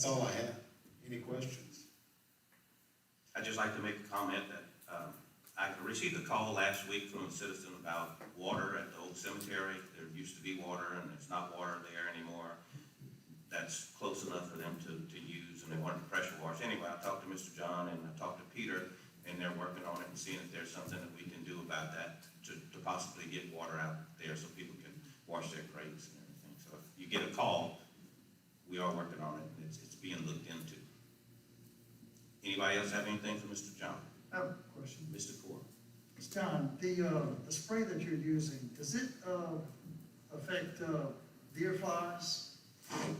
That's all I have. Any questions? I'd just like to make a comment that I received a call last week from a citizen about water at the old cemetery. There used to be water and there's not water there anymore. That's close enough for them to use, and they wanted to pressure wash. Anyway, I talked to Mr. John and I talked to Peter, and they're working on it and seeing if there's something that we can do about that to possibly get water out there so people can wash their crates and everything. So if you get a call, we are working on it, and it's being looked into. Anybody else have anything for Mr. John? I have a question. Mr. Core? Mr. John, the spray that you're using, does it affect deer flies?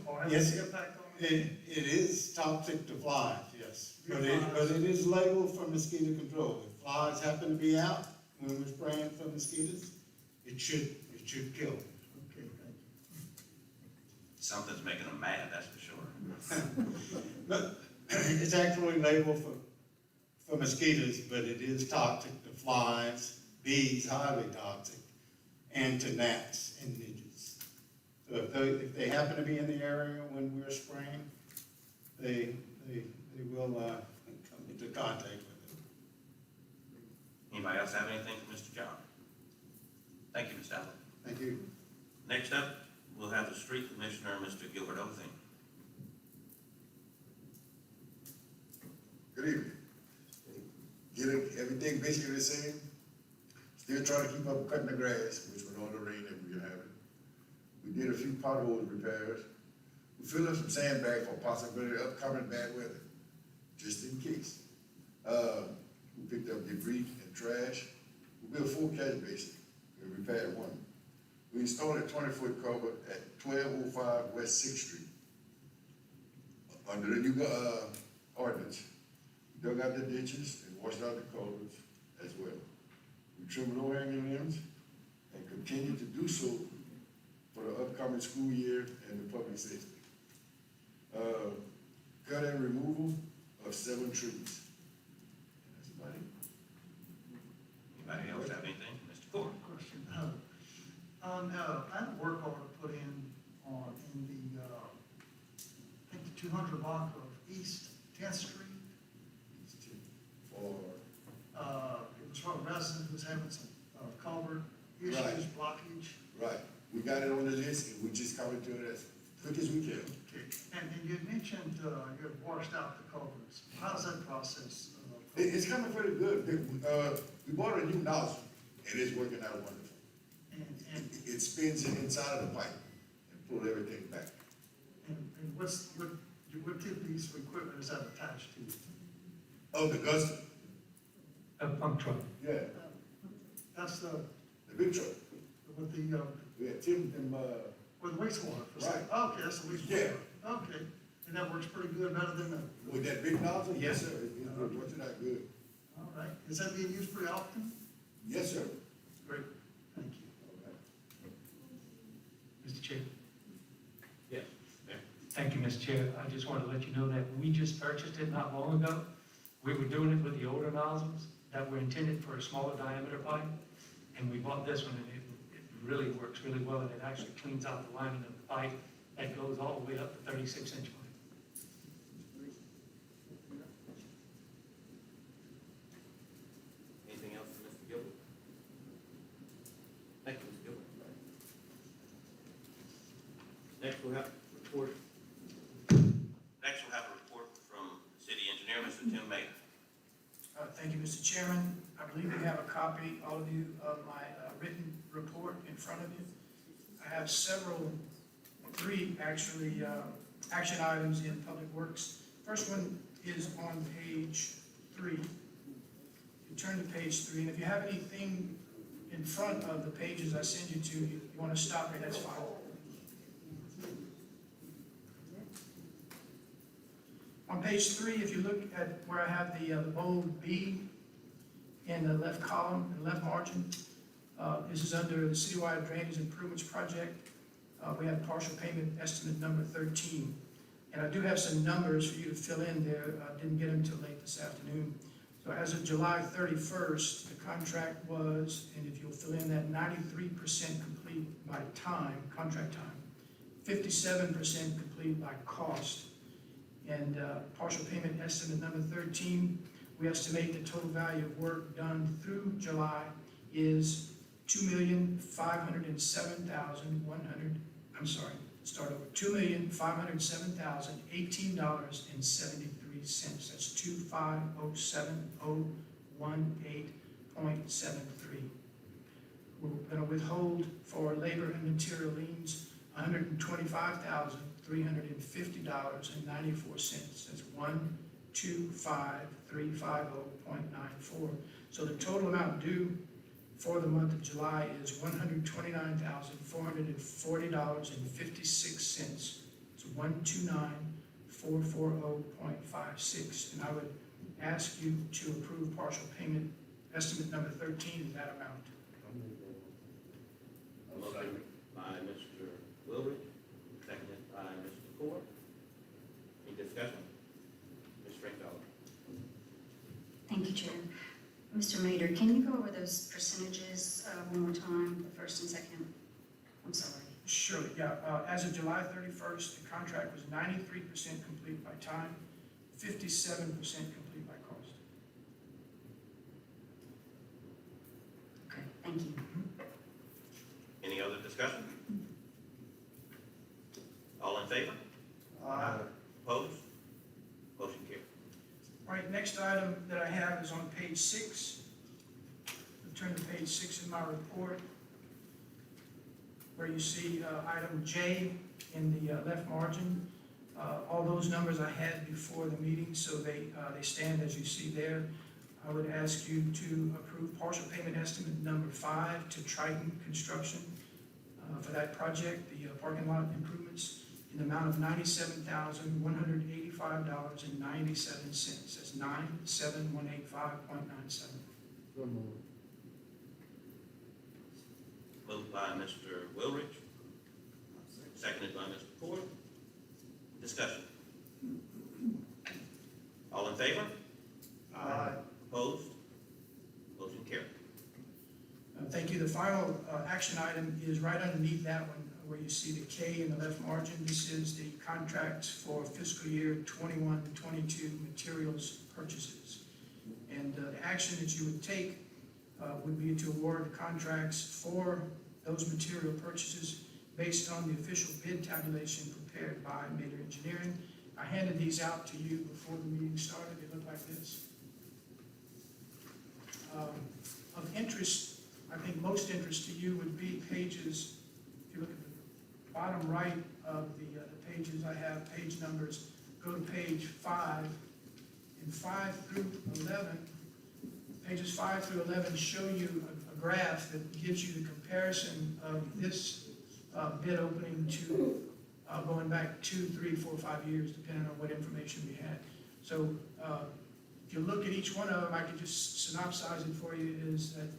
Or have Yes. any impact on it? It is toxic to flies, yes, but Deer it flies. is labeled for mosquito control. If flies happen to be out when we're spraying for mosquitoes, it should kill them. Okay, thank you. Something's making them mad, that's for sure. But it's actually labeled for mosquitoes, but it is toxic to flies, bees, highly toxic, and to gnats and midges. So if they happen to be in the area when we're spraying, they will come into contact with it. Anybody else have anything for Mr. John? Thank you, Mr. Allen. Thank you. Next up, we'll have the street commissioner, Mr. Gilbert Ozing. Good evening. Getting everything basically the same. Still trying to keep up cutting the grass, which with all the rain that we're having. We did a few pothole repairs. We filled up some sandbags for possibility of upcoming bad weather, just in case. We picked up debris and trash. We built 4 catch basins. We repaired 1. We installed a 20-foot cover at 1205 West 6th Street. Under the new ordinance. Dug out the ditches and washed out the culverts as well. We trimmed low-hanging limbs and continue to do so for the upcoming school year and the public safety. Cut and removal of 7 trees. That's about it. Anybody else have anything? Mr. Core? Question. I had a work order put in the, I think the 200 block of East 10th Street. For, It was from a resident who was having some culvert issues, Right. blockage. right, we got it on the list and we just coming to it as quick as we can. Okay, and you had mentioned you had washed out the culverts. How's that process? It's coming pretty good. We bought a new nozzle and it's working out wonderful. And It spins it inside of the pipe and pull everything back. what type piece of equipment is that attached to? Oh, the Gusta, A pump truck. yeah, That's the, big truck. with the, Yeah, Tim, them, with the wastewater. Right. Okay, that's the wastewater. Okay, and that works pretty good, better than the, with that big nozzle, yes, sir, it's working out good. all right. Is that being used pretty often? Yes, sir. Great, thank you. Mr. Chair. Yes. Thank you, Mr. Chair. I just wanted to let you know that we just purchased it not long ago. We were doing it with the older nozzles that were intended for a smaller diameter pipe. And we bought this one and it really works really well. And it actually cleans out the lining of the pipe that goes all the way up to 36-inch pipe. Anything else for Mr. Gilbert? Thank you, Mr. Gilbert. Next, we'll have a report. Next, we'll have a report from City Engineer, Mr. Tim Mayer. Thank you, Mr. Chairman. I believe you have a copy, all of you, of my written report in front of you. I have three actually, action items in Public Works. First one is on page 3. You turn to page 3, and if you have anything in front of the pages I send you to, you want to stop me, that's fine. On page 3, if you look at where I have the bold B in the left column, in the left margin, this is under the Citywide Drainage Improvements Project. We have partial payment estimate number 13. And I do have some numbers for you to fill in there. I didn't get them until late this afternoon. So as of July 31st, the contract was, and if you'll fill in that, 93% complete by time, contract time, 57% complete by cost, And partial payment estimate number 13, we estimate the total value of work done through July is $2,507,100, I'm sorry, start over, $2,507,018.73. That's 2507018.73. We're gonna withhold for labor and material liens, $125,350.94. That's 125,350.94. So the total amount due for the month of July is $129,440.56. It's 129,440.56. And I would ask you to approve partial payment estimate number 13 in that amount. Motion by Mr. Wilbur, seconded by Mr. Ford. Any discussion? Ms. Stringfellow? Thank you, Chair. Mr. Mater, can you go over those percentages one more time, the first and second? I'm sorry. Sure, yeah. As of July 31st, the contract was 93% complete by time, 57% complete by cost. Okay, thank you. Any other discussion? All in favor? Opposed? Motion carried. All right, next item that I have is on page 6. Turn to page 6 in my report, where you see item J in the left margin. All those numbers I had before the meeting, so they stand as you see there. I would ask you to approve partial payment estimate number 5 to Triton Construction for that project, the parking lot improvements, in the amount of $97,185.97. That's 97185.97. Moved by Mr. Wilrich, seconded by Mr. Ford. Discussion. All in favor? Opposed? Motion carried. Thank you. The final action item is right underneath that one, where you see the K in the left margin. This is the contracts for fiscal year 21-22 materials purchases. And the action that you would take would be to award the contracts for those material purchases based on the official bid tabulation prepared by Mater Engineering. I handed these out to you before the meeting started. They look like this. Of interest, I think most interest to you would be pages, if you look at the bottom right of the pages, I have page numbers. Go to page 5, and 5 through 11, pages 5 through 11 show you a graph that gives you the comparison of this bid opening to going back 2, 3, 4, 5 years, depending on what information we had. So if you look at each one of them, I could just synopsize it for you, is that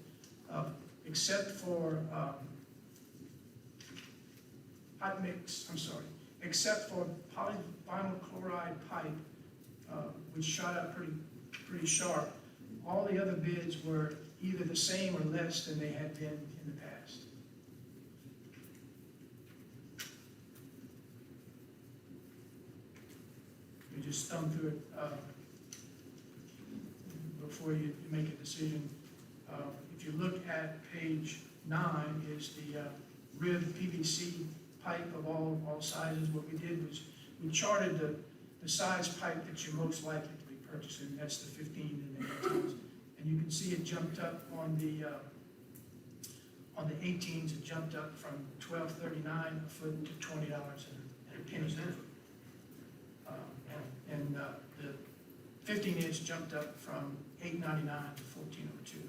except for except for polyvinyl chloride pipe, which shot up pretty sharp, all the other bids were either the same or less than they had been in the past. You just thumb through it before you make a decision. If you look at page 9, is the rib PVC pipe of all sizes. What we did was we charted the size pipe that you're most likely to be purchasing. That's the 15 and the 18s. And you can see it jumped up on the 18s. It jumped up from $12.39 a foot to $20 and a penny a foot. And the 15-inch jumped up from $8.99 to $14.02.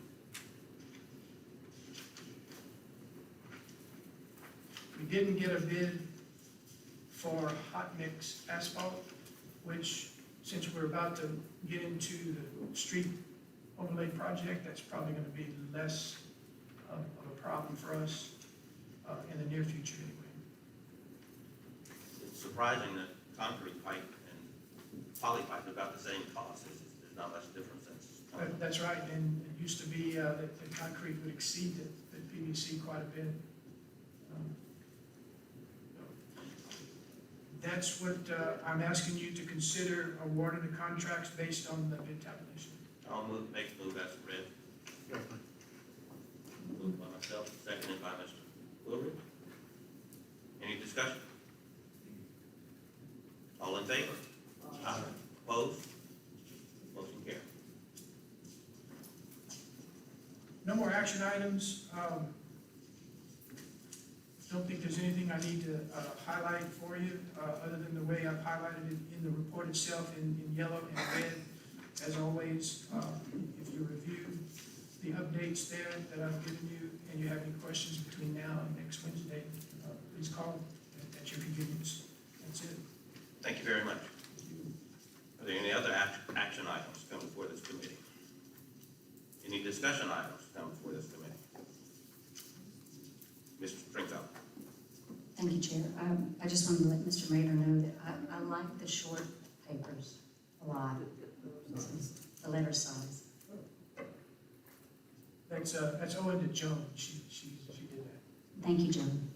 We didn't get a bid for hot mix asphalt, which, since we're about to get into the street overlay project, that's probably going to be less of a problem for us in the near future anyway. It's surprising that concrete pipe and poly pipe are about the same cost. There's not much difference. That's right, and it used to be that the concrete would exceed the PVC quite a bit. That's what I'm asking you to consider awarding the contracts based on the bid tabulation. I'll make the move as read. Moved by myself, seconded by Mr. Woodward. Any discussion? All in favor? Aye. Opposed? Motion carried. No more action items. Don't think there's anything I need to highlight for you, other than the way I've highlighted it in the report itself in yellow and red. As always, if you review the updates there that I've given you, and you have any questions between now and next Wednesday, please call at your convenience. That's it. Thank you very much. Are there any other action items come before this committee? Any discussion items come before this committee? Mr. Springfield. Thank you, Chair. I just wanted to let Mr. Mayor know that I like the short papers a lot, the letter size. That's owing to Joan. She did that. Thank you, Joan.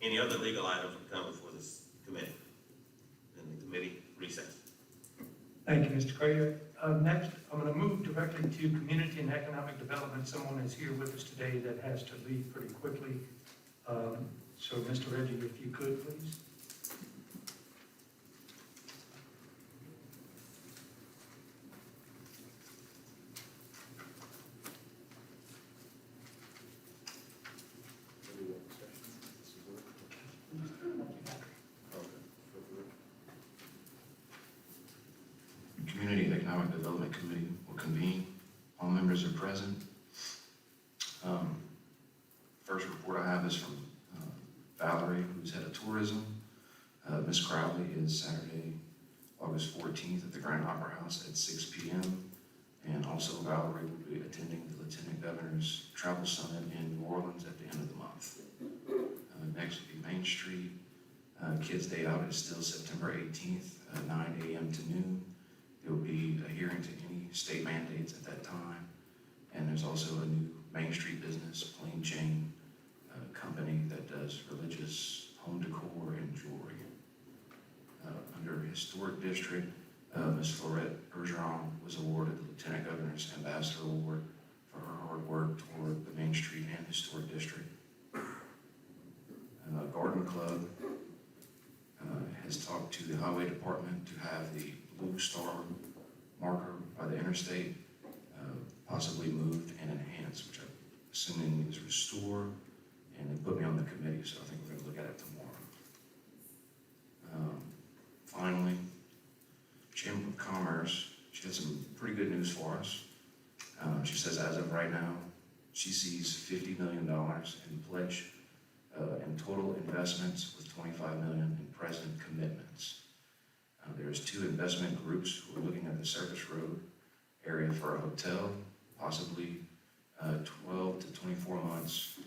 Any other legal items that come before this committee? Then the committee recess. Thank you, Mr. Craig. Next, I'm going to move directly to Community and Economic Development. Someone is here with us today that has to leave pretty quickly. So, Mr. Reggie, if you could, please. Community and Economic Development Committee will convene. All members are present. First report I have is from Valerie, who's head of tourism. Ms. Crowley is Saturday, August 14th at the Grand Opera House at 6 p.m. And also Valerie will be attending the Lieutenant Governor's Travel Summit in New Orleans at the end of the month. Next will be Main Street. Kids' Day Out is still September 18th, 9 a.m. to noon. There will be a hearing to any state mandates at that time. And there's also a new Main Street business, Plain Chain company that does religious home decor and jewelry. Under Historic District, Ms. Florette Bergeron was awarded the Lieutenant Governor's Ambassador Award for her hard work toward the Main Street and Historic District. Garden Club has talked to the Highway Department to have the blue star marker by the interstate possibly moved and enhanced, which I'm assuming means restore, and they put me on the committee, so I think we're gonna look at it tomorrow. Finally, Chamber of Commerce, she had some pretty good news for us. She says as of right now, she sees $50 million in pledge and total investments with $25 million in present commitments. There's 2 investment groups who are looking at the Service Road area for a hotel, possibly 12 to 24 months,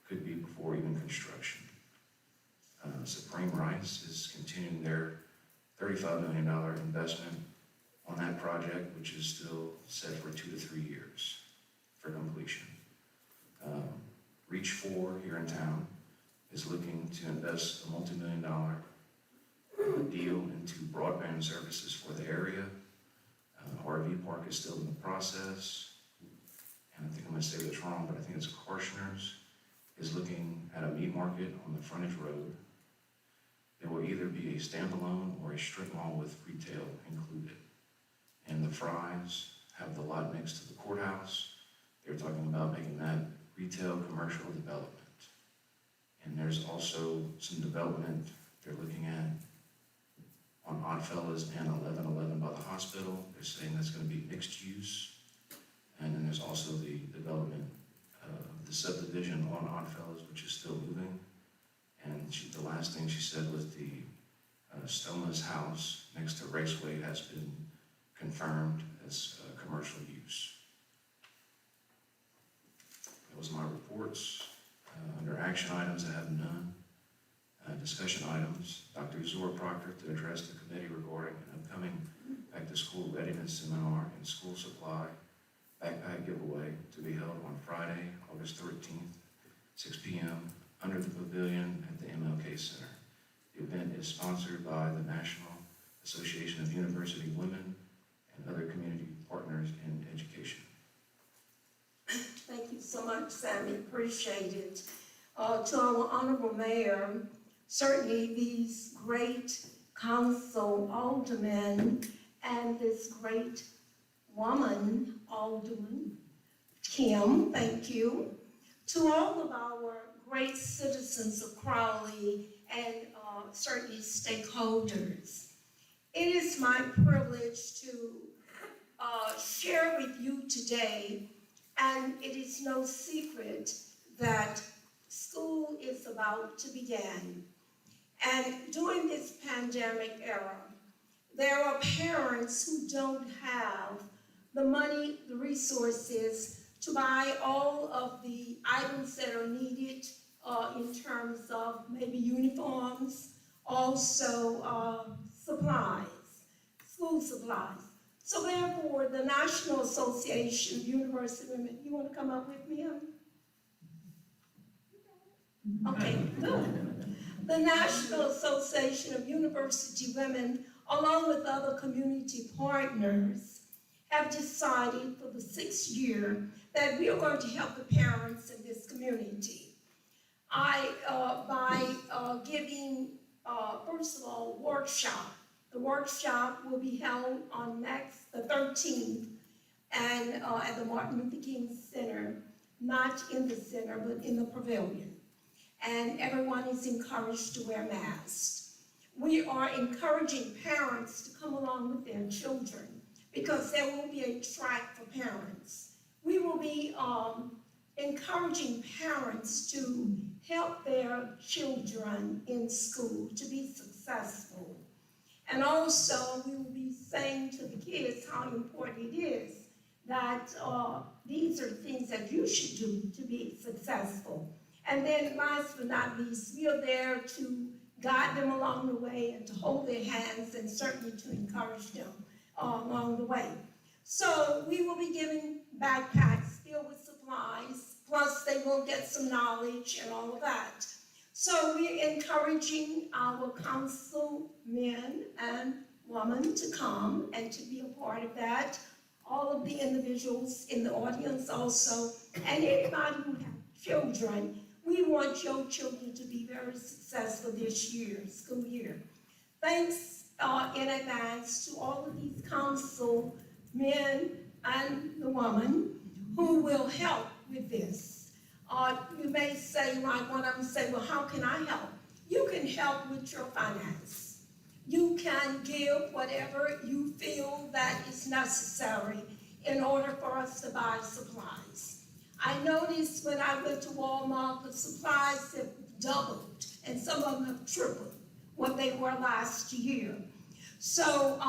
could be before even construction. Supreme Rice is continuing their $35 million investment on that project, which is still set for 2 to 3 years for completion. Reach 4 here in town is looking to invest a multi-million-dollar deal into broadband services for the area. RV Park is still in the process, and I think I'm going to say this wrong, but I think it's Karshner's is looking at a meat market on the frontage road. There will either be a standalone or a strip mall with retail included. And the Fries have the lot next to the courthouse. They're talking about making that retail commercial development. And there's also some development they're looking at on Oddfellows and 1111 by the hospital. They're saying that's going to be mixed use. And then there's also the development of the subdivision on Oddfellows, which is still moving. And the last thing she said was the Stoma's house next to Raceway has been confirmed as commercial use. That was my reports. Under action items, I have none. Discussion items, Dr. Zora Proctor to address the committee regarding an upcoming back-to-school readiness seminar and school supply backpack giveaway to be held on Friday, August 13th, 6 p.m. under the pavilion at the MLK Center. The event is sponsored by the National Association of University Women and other community partners in education. Thank you so much, Sammy, appreciate it. To our honorable mayor, certainly these great council aldermen and this great woman, Alderman Kim, thank you. To all of our great citizens of Crowley and certainly stakeholders, it is my privilege to share with you today, and it is no secret that school is about to begin. And during this pandemic era, there are parents who don't have the money, the resources to buy all of the items that are needed in terms of maybe uniforms, also supplies, school supplies. So therefore, the National Association of University Women, you want to come up with me, honey? Okay, good. The National Association of University Women, along with other community partners, have decided for the 6th year that we are going to help the parents in this community. By giving, first of all, workshop. The workshop will be held on the 13th, and at the Martin Luther King Center, not in the center, but in the pavilion. And everyone is encouraged to wear masks. We are encouraging parents to come along with their children because there will be a track for parents. We will be encouraging parents to help their children in school to be successful. And also, we will be saying to the kids how important it is that these are things that you should do to be successful. And then last but not least, we are there to guide them along the way and to hold their hands and certainly to encourage them along the way. So we will be giving backpacks filled with supplies, plus they will get some knowledge and all of that. So we're encouraging our councilmen and women to come and to be a part of that. All of the individuals in the audience also, and anybody who has children, we want your children to be very successful this year, school year. Thanks in advance to all of these council men and the women who will help with this. You may say, like one of them say, well, how can I help? You can help with your finance. You can give whatever you feel that is necessary in order for us to buy supplies. I noticed when I went to Walmart, the supplies have doubled, and some of them have tripled what they were last year. So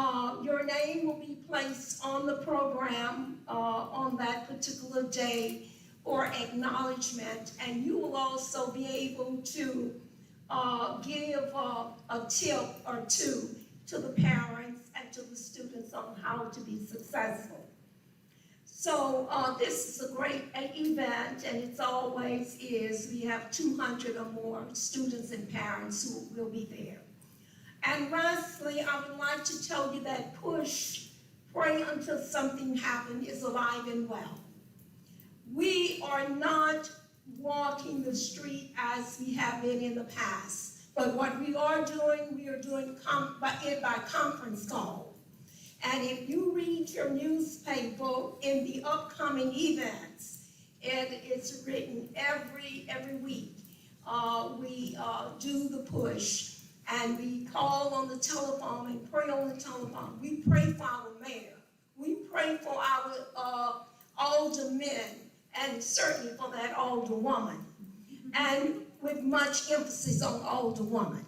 your name will be placed on the program on that particular day for acknowledgement, and you will also be able to give a tip or two to the parents and to the students on how to be successful. So this is a great event, and it's always is. We have 200 or more students and parents who will be there. And lastly, I would like to tell you that PUSH, Pray Until Something Happens, is alive and well. We are not walking the street as we have been in the past, but what we are doing by conference call. And if you read your newspaper in the upcoming events, it's written every week. We do the push, and we call on the telephone and pray on the telephone. We pray for our mayor. We pray for our aldermen, and certainly for that alderwoman, and with much emphasis on alderwoman.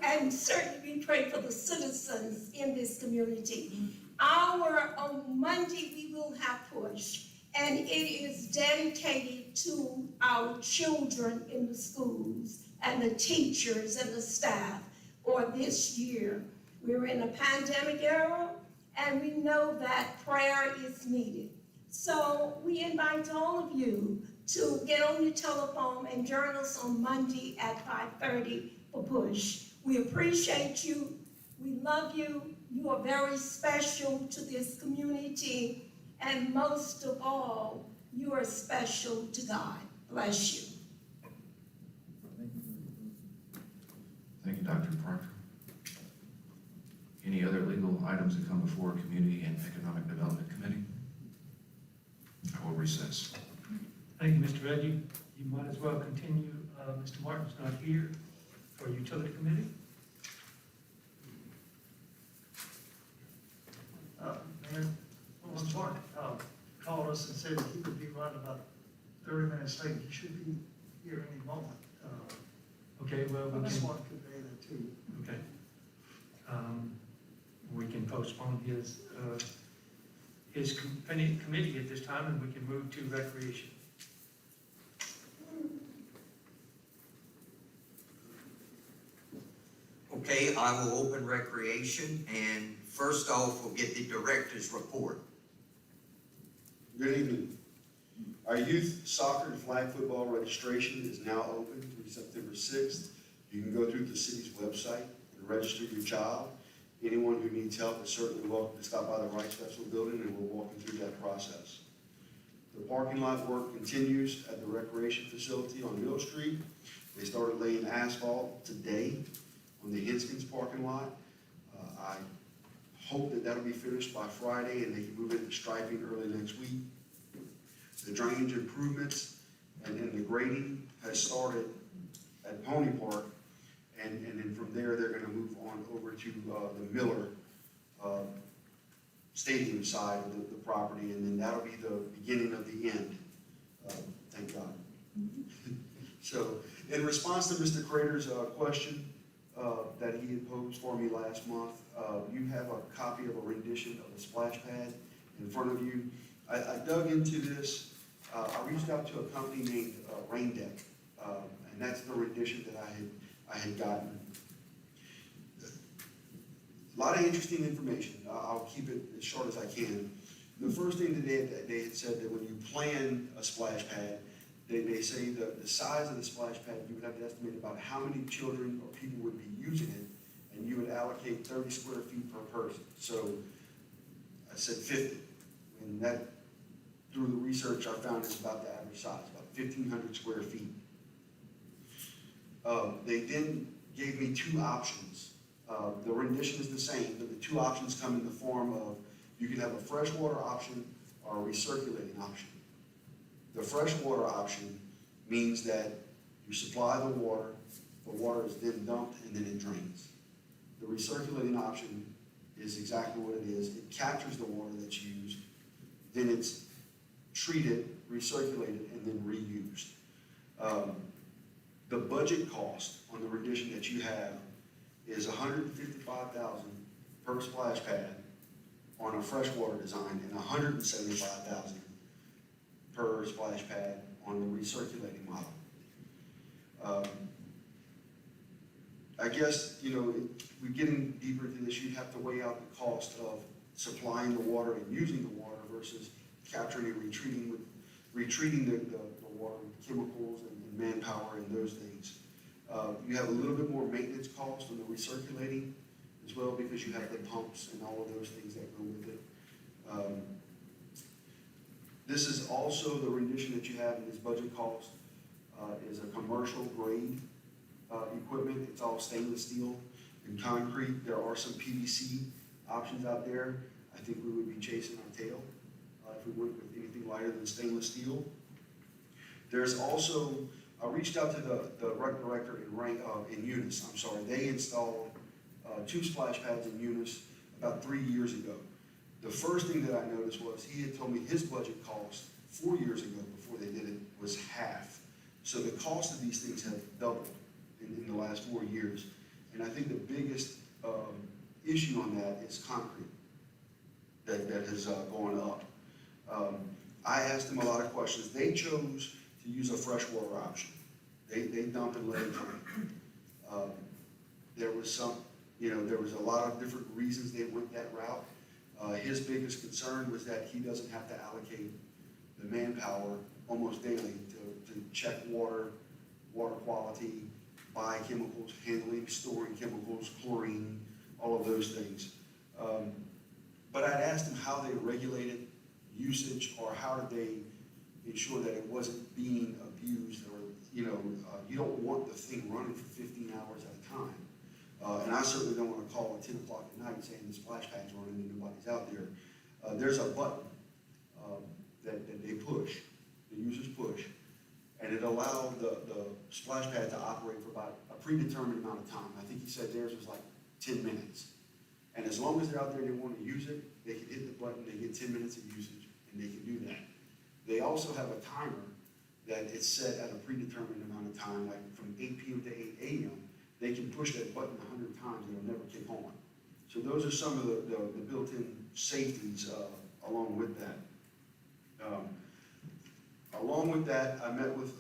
And certainly we pray for the citizens in this community. On Monday we will have push, and it is dedicated to our children in the schools and the teachers and the staff for this year. We're in a pandemic era, and we know that prayer is needed. So we invite all of you to get on your telephone and join us on Monday at 5:30 for push. We appreciate you. We love you. You are very special to this community. And most of all, you are special to God. Bless you. Thank you, Dr. Parker. Any other legal items that come before Community and Economic Development Committee? I will recess. Thank you, Mr. Reggie. You might as well continue. Mr. Martin's not here for Utility Committee. Mayor, Mr. Martin, called us and said that he would be running about 30 minutes late. He should be here any moment. Okay, well, I we just can, want to convey that to you. okay. We can postpone his committee at this time, and we can move to recreation. Okay, I will open recreation, and first off, we'll get the director's report. Good evening. Our youth soccer and flag football registration is now open through September 6th. You can go through the city's website and register your child. Anyone who needs help is certainly welcome to stop by the Wright Special Building, and we'll walk you through that process. The parking lot work continues at the recreation facility on Mill Street. They started laying asphalt today on the Henskins parking lot. I hope that that'll be finished by Friday and they can move into striping early next week. The drainage improvements and then the grading has started at Pony Park, and then from there, they're gonna move on over to the Miller Stadium side of the property, and then that'll be the beginning of the end. Thank God. So, in response to Mr. Crater's question that he had posed for me last month, you have a copy of a rendition of the splash pad in front of you. I dug into this. I reached out to a company named Rain Deck, and that's the rendition that I had gotten. A lot of interesting information. I'll keep it as short as I can. The first thing that they had said that when you plan a splash pad, they say that the size of the splash pad, you would have to estimate about how many children or people would be using it, and you would allocate 30 square feet per person. So I said 50, and that, through the research I found, is about the average size, about 1,500 square feet. They then gave me two options. The rendition is the same, but the two options come in the form of, you can have a freshwater option or a recirculating option. The freshwater option means that you supply the water is then dumped, and then it drains. The recirculating option is exactly what it is. It captures the water that's used, then it's treated, recirculated, and then reused. The budget cost on the rendition that you have is $155,000 per splash pad on a freshwater design, and $175,000 per splash pad on the recirculating model. I guess, we're getting deeper into this, you'd have to weigh out the cost of supplying the water and using the water versus capturing and retreating the water with chemicals and manpower and those things. You have a little bit more maintenance cost on the recirculating as well, because you have the pumps and all of those things that go with it. This is also the rendition that you have in this budget cost, is a commercial grade equipment. It's all stainless steel and concrete. There are some PVC options out there. I think we would be chasing our tail if we went with anything lighter than stainless steel. There's also, I reached out to the rec director in Eunice. They installed 2 splash pads in Eunice about 3 years ago. The first thing that I noticed was he had told me his budget cost 4 years ago, before they did it, was half. So the cost of these things have doubled in the last 4 years. And I think the biggest issue on that is concrete that has gone up. I asked them a lot of questions. They chose to use a freshwater option. They dump and let it drain. There was a lot of different reasons they went that route. His biggest concern was that he doesn't have to allocate the manpower almost daily to check water quality, buy chemicals, handling, storing chemicals, chlorine, all of those things. But I'd asked them how they regulated usage, or how did they ensure that it wasn't being abused, or, you don't want the thing running for 15 hours at a time. And I certainly don't want to call at 10 o'clock at night saying the splash pad's running and nobody's out there. There's a button that they push, the users push, and it allowed the splash pad to operate for about a predetermined amount of time. I think he said theirs was like 10 minutes. And as long as they're out there and they want to use it, they can hit the button, they get 10 minutes of usage, and they can do that. They also have a timer that it's set at a predetermined amount of time, like from 8 p.m. to 8 a.m. They can push that button 100 times and it'll never kick on. So those are some of the built-in safeties along with that. Along with that, I met with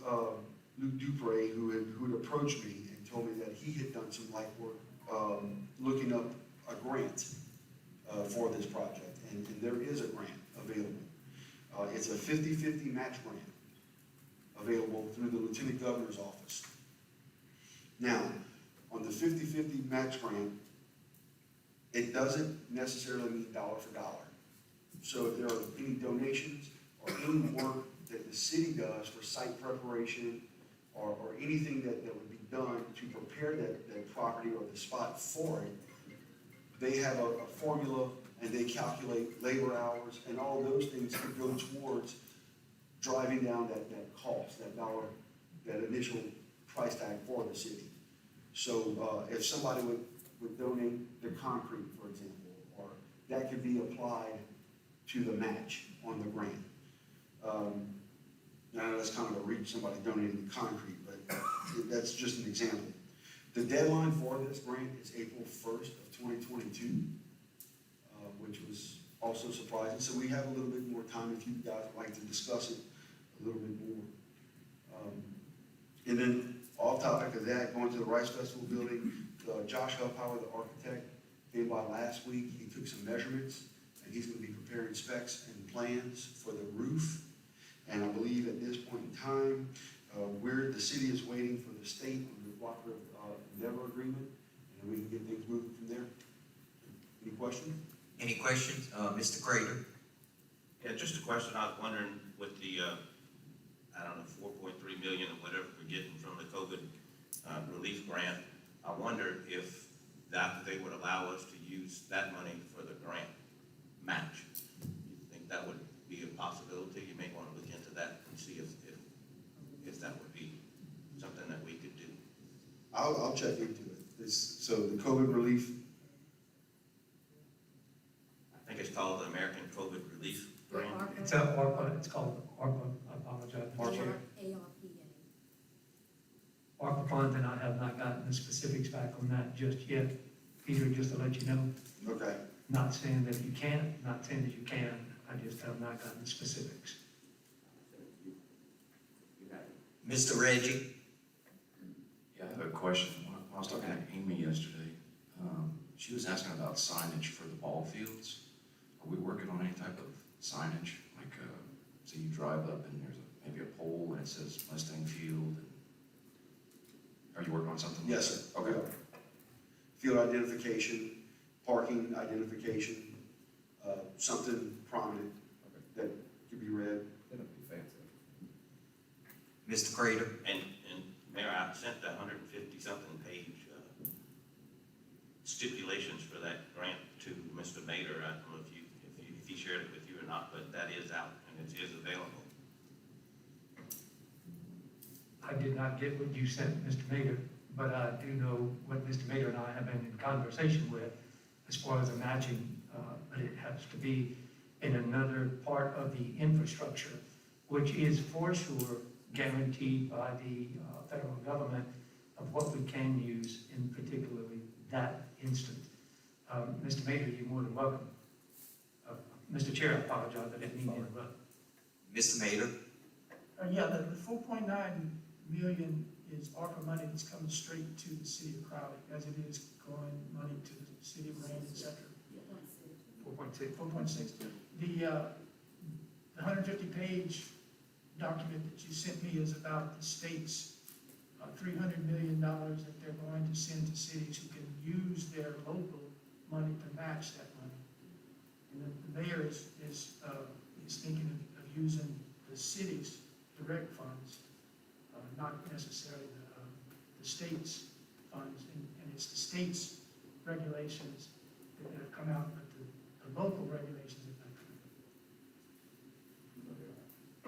Luke Dupre, who had approached me and told me that he had done some light work looking up a grant for this project, and there is a grant available. It's a 50-50 match grant available through the Lieutenant Governor's office. Now, on the 50-50 match grant, it doesn't necessarily mean dollar for dollar. So if there are any donations or any work that the city does for site preparation, or anything that would be done to prepare that property or the spot for it, they have a formula, and they calculate labor hours, and all those things can go towards driving down that cost, that dollar, that initial price tag for the city. So if somebody would donate the concrete, for example, or that could be applied to the match on the grant. I know that's kind of a reach, somebody donating the concrete, but that's just an example. The deadline for this grant is April 1st of 2022, which was also surprising. So we have a little bit more time if you guys would like to discuss it a little bit more. And then off topic of that, going to the Rice Festival building, Josh Hellpower, the architect, came by last week. He took some measurements, and he's going to be preparing specs and plans for the roof. And I believe at this point in time, the city is waiting for the state on the cooperative endeavor agreement, and we can get things moving from there. Any questions? Any questions? Mr. Crater? Yeah, just a question. I was wondering with the, 4.3 million or whatever we're getting from the COVID relief grant, I wonder if they would allow us to use that money for the grant match. You think that would be a possibility? You may want to look into that and see if that would be something that we could do. I'll check into it. So the COVID relief. I think it's called the American COVID Relief Grant. It's ARPA, it's called ARPA, I apologize, Mr. Chair. ARPA funds, and I have not gotten the specifics back on that just yet. Peter, just to let you know, Okay. not saying that you can't, not saying that you can, I just have not gotten the specifics. Mr. Reggie? Yeah, I have a question. When I was talking to Amy yesterday, she was asking about signage for the ball fields. Are we working on any type of signage? Like, say you drive up and there's maybe a pole and it says Mustang Field. Are you working on something? Yes, sir. Okay. Field identification, parking identification, something prominent that could be read. That'll be fancy. Mr. Crater? And Mayor, I sent the 150-something page stipulations for that grant to Mr. Mader. I don't know if he shared it with you or not, but that is out and it is available. I did not get what you sent, Mr. Mader, but I do know what Mr. Mader and I have been in conversation with as far as the matching, but it has to be in another part of the infrastructure, which is for sure guaranteed by the federal government of what we can use in particularly that instance. Mr. Mader, you're more than welcome. Mr. Chair, I apologize, I didn't mean to interrupt. Mr. Mader? Yeah, the 4.9 million is ARPA money that's coming straight to the city of Crowley, as it is going money to the city of Rand, et cetera. 4.6. 4.6. The 150-page document that you sent me is about the state's $300 million that they're going to send to cities who can use their local money to match that money. And the mayor is thinking of using the city's direct funds, not necessarily the state's funds. And it's the state's regulations that have come out, but the local regulations have not come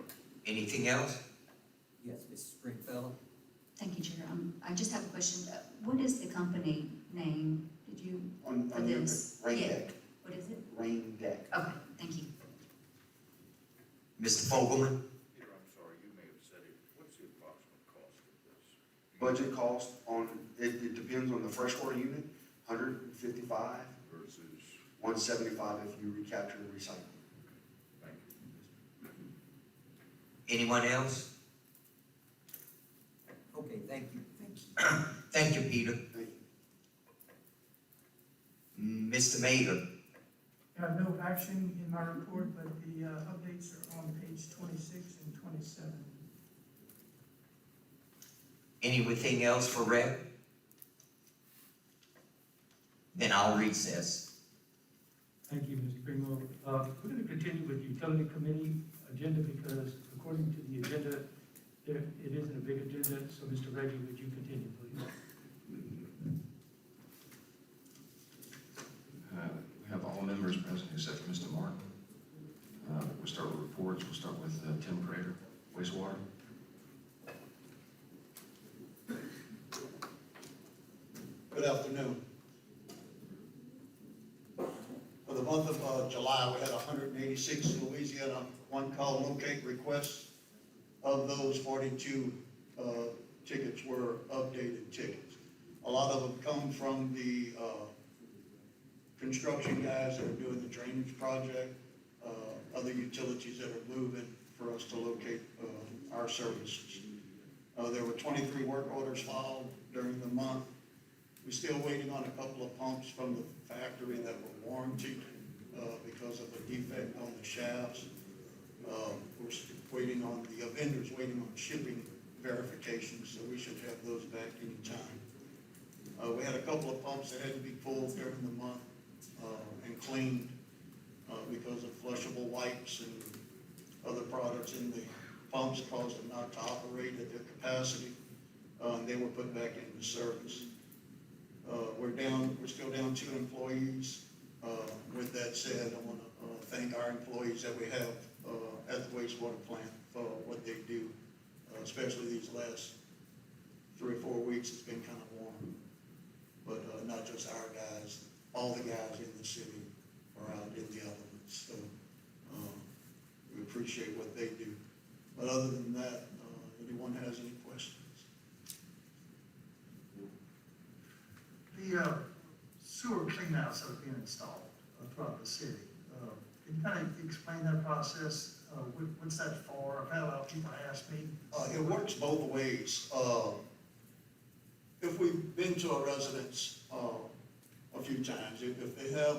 out. Anything else? Yes, Mrs. Springfellow? Thank you, Chair. I just have a question. What is the company name? Did you, On for your this? rain Yeah. deck, What is it? rain deck. Okay, thank you. Mr. Fogelman? Peter, I'm sorry, you may have said it. What's the approximate cost of this? Budget cost on, it depends on the freshwater unit, 155, Versus, 175 if you recapture and recycle. thank you. Anyone else? Okay, thank you, thank you. Thank you, Peter. Thank you. Mr. Mayor? I have no action in my report, but the updates are on page 26 and 27. Anything else for rec? Then I'll recess. Thank you, Mr. Greenwell. We're going to continue with utility committee agenda because according to the agenda, it isn't a big agenda. So Mr. Reggie, would you continue, please? We have all members present except for Mr. Martin. We'll start with reports. We'll start with Tim Prater, wastewater. Good afternoon. For the month of July, we had 186 Louisiana one-call locate requests. Of those, 42 tickets were updated tickets. A lot of them come from the construction guys that are doing the drainage project, other utilities that are moving for us to locate our services. There were 23 work orders filed during the month. We're still waiting on a couple of pumps from the factory that were warranted because of a defect on the shafts. We're waiting on, the vendor's waiting on shipping verifications, so we should have those back anytime. We had a couple of pumps that had to be pulled during the month and cleaned because of flushable wipes and other products in the pumps caused them not to operate at their capacity. They were put back into service. We're still down 2 employees. With that said, I want to thank our employees that we have at the wastewater plant for what they do, especially these last 3 or 4 weeks. It's been kind of warm, but not just our guys, all the guys in the city are out in the elements. So we appreciate what they do. But other than that, anyone has any questions? The sewer cleanouts that are being installed throughout the city, can you kind of explain that process? What's that for? I've had a lot of people ask me. It works both ways. If we've been to a residence a few times, if they have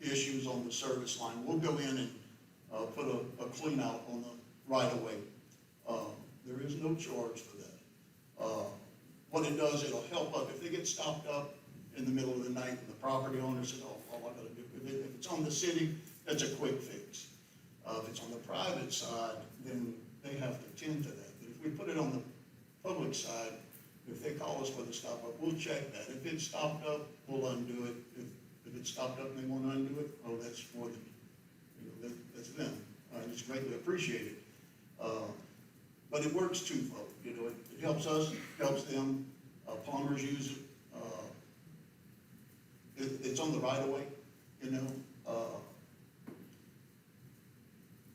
issues on the service line, we'll go in and put a clean out on the right of way. There is no charge for that. What it does, it'll help up. If they get stopped up in the middle of the night and the property owner says, oh, all I gotta do, if it's on the city, that's a quick fix. If it's on the private side, then they have to tend to that. But if we put it on the public side, if they call us for the stop up, we'll check that. If it's stopped up, we'll undo it. If it's stopped up and they want to undo it, oh, that's more than, that's them. It's greatly appreciated. But it works twofold. It helps us, helps them. Plumbers use it. It's on the right of way,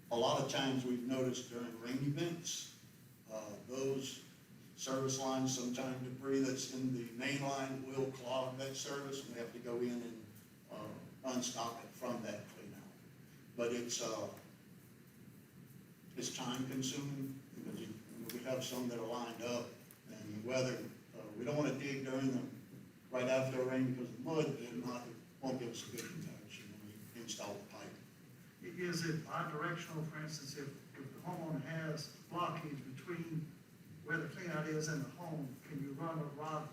A lot of times we've noticed during rain events, those service lines, sometimes debris that's in the main line will clog that service, and we have to go in and unstop it from that clean out. But it's time consuming because we have some that are lined up, and weather, we don't want to dig during the, right after a rain because the mud won't give us a good protection when we install the pipe. Is it bidirectional, for instance, if the homeowner has blockage between where the cleanout is and the home, can you run a rod?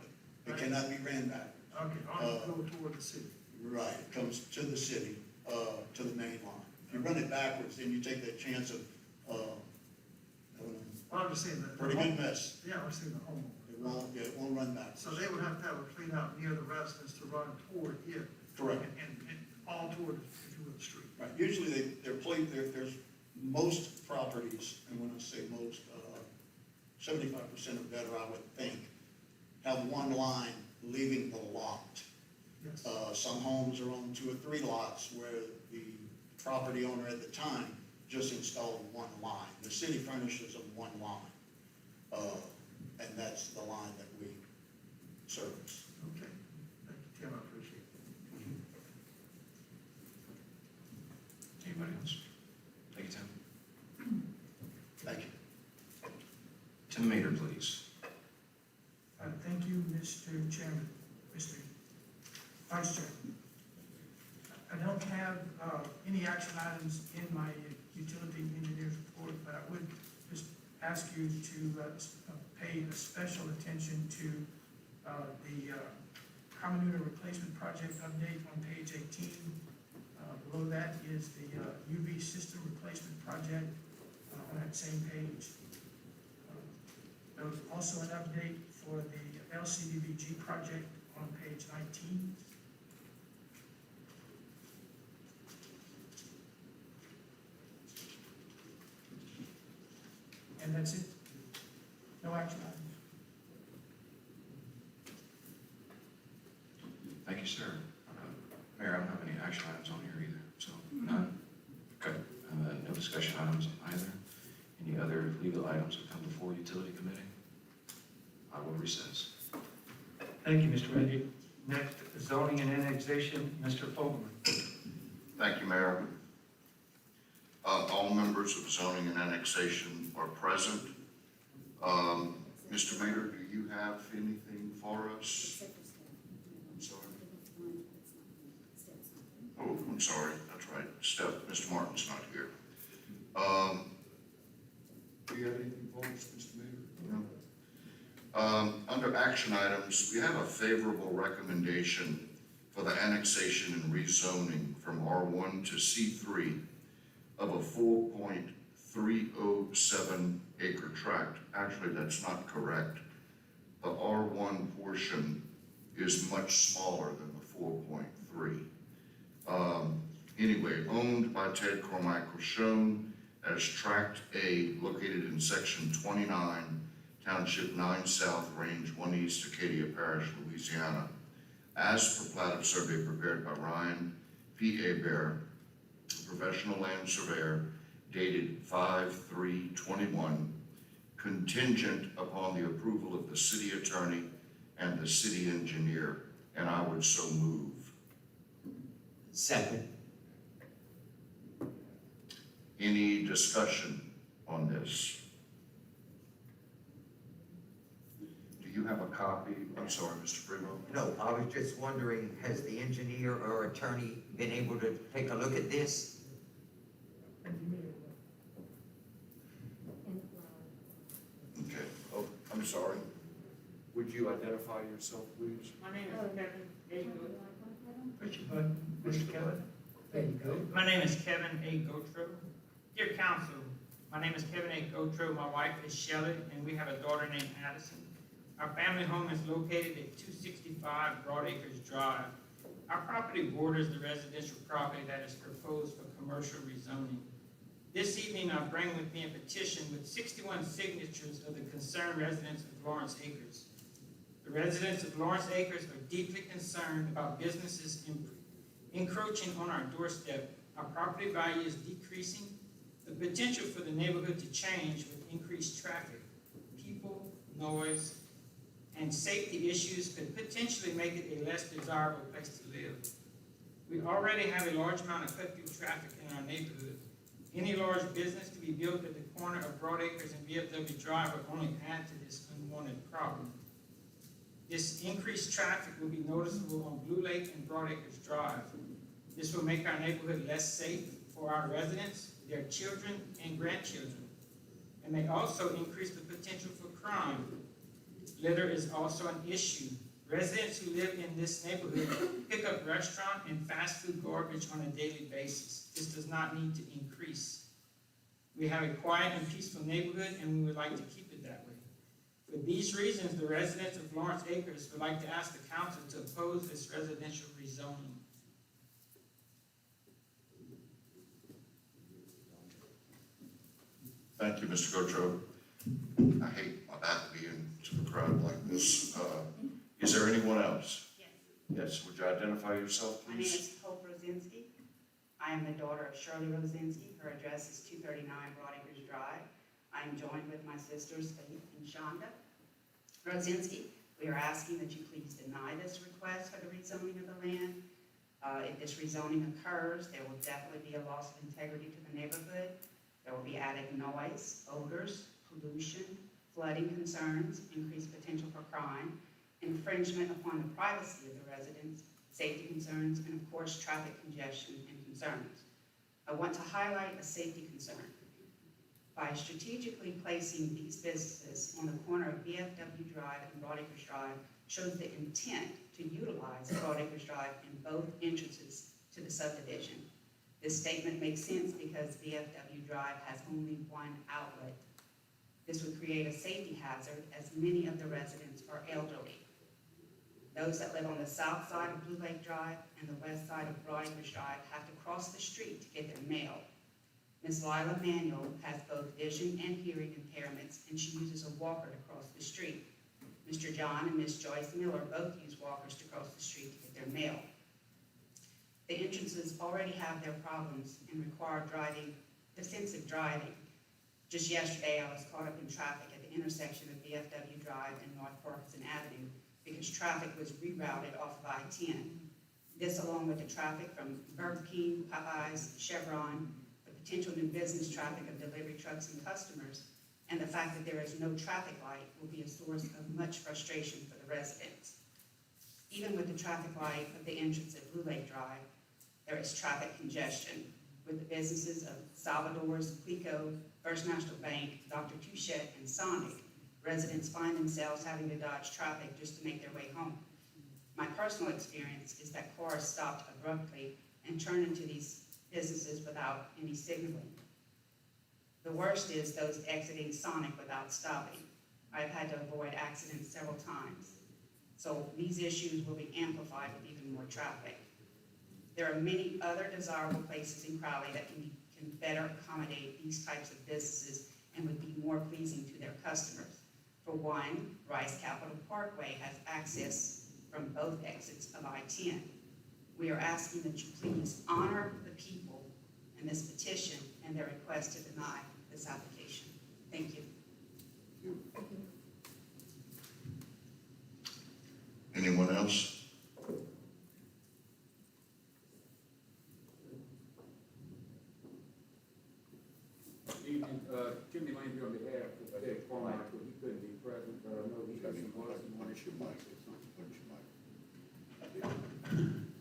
It cannot be ran back. Okay, only go toward the city. Right, it comes to the city, to the main line. If you run it backwards, then you take that chance of, having Well, I'm just saying that. a pretty good mess. Yeah, I'm saying the homeowner. It won't run back. So they would have to have a clean out near the residence to run toward it. Correct. And all toward, if you will, the street. Right, usually there's most properties, and when I say most, 75% or better, I would think, have one line leaving the lot. Yes. Some homes are on 2 or 3 lots where the property owner at the time just installed one line. The city furnishes them one line, and that's the line that we service. Okay. Thank you, Tim, I appreciate it. Anybody else? Thank you, Tim. Thank you. Tim Mater, please. Thank you, Mr. Chairman, Mr. Vice Chair. I don't have any action items in my utility engineer's report, but I would just ask you to pay a special attention to the common unit replacement project update on page 18. Below that is the UV system replacement project on that same page. There was also an update for the LCDVG project on page 19. And that's it. No action items. Thank you, sir. Mayor, I don't have any action items on here either, so none. Okay, no discussion items either. Any other legal items that come before utility committee? I will recess. Thank you, Mr. Randy. Next, zoning and annexation, Mr. Fogelman. Thank you, Mayor. All members of zoning and annexation are present. Mr. Mayor, do you have anything for us? I'm sorry. Oh, I'm sorry, that's right. Mr. Martin's not here. Do you have anything for us, Mr. Mayor? No. Under action items, we have a favorable recommendation for the annexation and rezoning from R1 to C3 of a 4.307 acre tract. Actually, that's not correct. The R1 portion is much smaller than the 4.3. Anyway, owned by Ted Carmichael, shown as Tract A, located in section 29, Township 9 South, Range 1 East, Acadia Parish, Louisiana, as per plat of survey prepared by Ryan P. Bear, professional land surveyor, dated 5/3/21, contingent upon the approval of the city attorney and the city engineer, and I would so move. Second. Any discussion on this? Do you have a copy? I'm sorry, Mr. Primo. No, I was just wondering, has the engineer or attorney been able to take a look at this? Okay. Oh, I'm sorry. Would you identify yourself, please? My name is Kevin A. Put your button, Mr. Kevin. There you go. My name is Kevin A. Gotro. Dear council, my name is Kevin A. Gotro. My wife is Shelley, and we have a daughter named Addison. Our family home is located at 265 Broadacres Drive. Our property borders the residential property that is proposed for commercial rezoning. This evening, I bring with me a petition with 61 signatures of the concerned residents of Lawrence Acres. The residents of Lawrence Acres are deeply concerned about businesses encroaching on our doorstep. Our property value is decreasing. The potential for the neighborhood to change with increased traffic, people, noise, and safety issues could potentially make it a less desirable place to live. We already have a large amount of cut-through traffic in our neighborhood. Any large business to be built at the corner of Broadacres and VFW Drive would only add to this unwanted problem. This increased traffic will be noticeable on Blue Lake and Broadacres Drive. This will make our neighborhood less safe for our residents, their children, and grandchildren. and may also increase the potential for crime. Litter is also an issue. Residents who live in this neighborhood pick up restaurant and fast food garbage on a daily basis. This does not need to increase. We have a quiet and peaceful neighborhood, and we would like to keep it that way. For these reasons, the residents of Lawrence Acres would like to ask the council to oppose this residential rezoning. Thank you, Mr. Gotro. I hate my back being to the crowd like this. Is there anyone else? Yes. Yes, would you identify yourself, My name please? is Hope Rosinski. I am the daughter of Shirley Rosinski. Her address is 239 Broad Acres Drive. I am joined with my sisters, Faith and Shonda Rosinski. We are asking that you please deny this request for the rezoning of the land. If this rezoning occurs, there will definitely be a loss of integrity to the neighborhood. There will be added noise, odors, pollution, flooding concerns, increased potential for crime, infringement upon the privacy of the residents, safety concerns, and of course, traffic congestion and concerns. I want to highlight a safety concern. By strategically placing these businesses on the corner of VFW Drive and Broad Acres Drive shows the intent to utilize Broad Acres Drive in both entrances to the subdivision. This statement makes sense because VFW Drive has only one outlet. This would create a safety hazard as many of the residents are elderly. Those that live on the south side of Blue Lake Drive and the west side of Broad Acres Drive have to cross the street to get their mail. Ms. Lila Manuel has both vision and hearing impairments, and she uses a walker to cross the street. Mr. John and Ms. Joyce Miller both use walkers to cross the street to get their mail. The entrances already have their problems and require defensive driving. Just yesterday, I was caught up in traffic at the intersection of VFW Drive and North Parkinson Avenue because traffic was rerouted off of I-10. This, along with the traffic from Burger King, Popeyes, Chevron, the potential new business traffic of delivery trucks and customers, and the fact that there is no traffic light will be a source of much frustration for the residents. Even with the traffic light of the entrance at Blue Lake Drive, there is traffic congestion with the businesses of Salvador's, Clico, First National Bank, Dr. Touchette, and Sonic. Residents find themselves having to dodge traffic just to make their way home. My personal experience is that cars stopped abruptly and turned into these businesses without any signaling. The worst is those exiting Sonic without stopping. I've had to avoid accidents several times. So these issues will be amplified with even more traffic. There are many other desirable places in Crowley that can better accommodate these types of businesses and would be more pleasing to their customers. For one, Rice Capital Parkway has access from both exits of I-10. We are asking that you please honor the people in this petition and their request to deny this application. Thank you. Anyone else? Evening, Timmy Lane here on behalf of Ted Carmichael. He couldn't be present, but I know he has some words he wanted to make.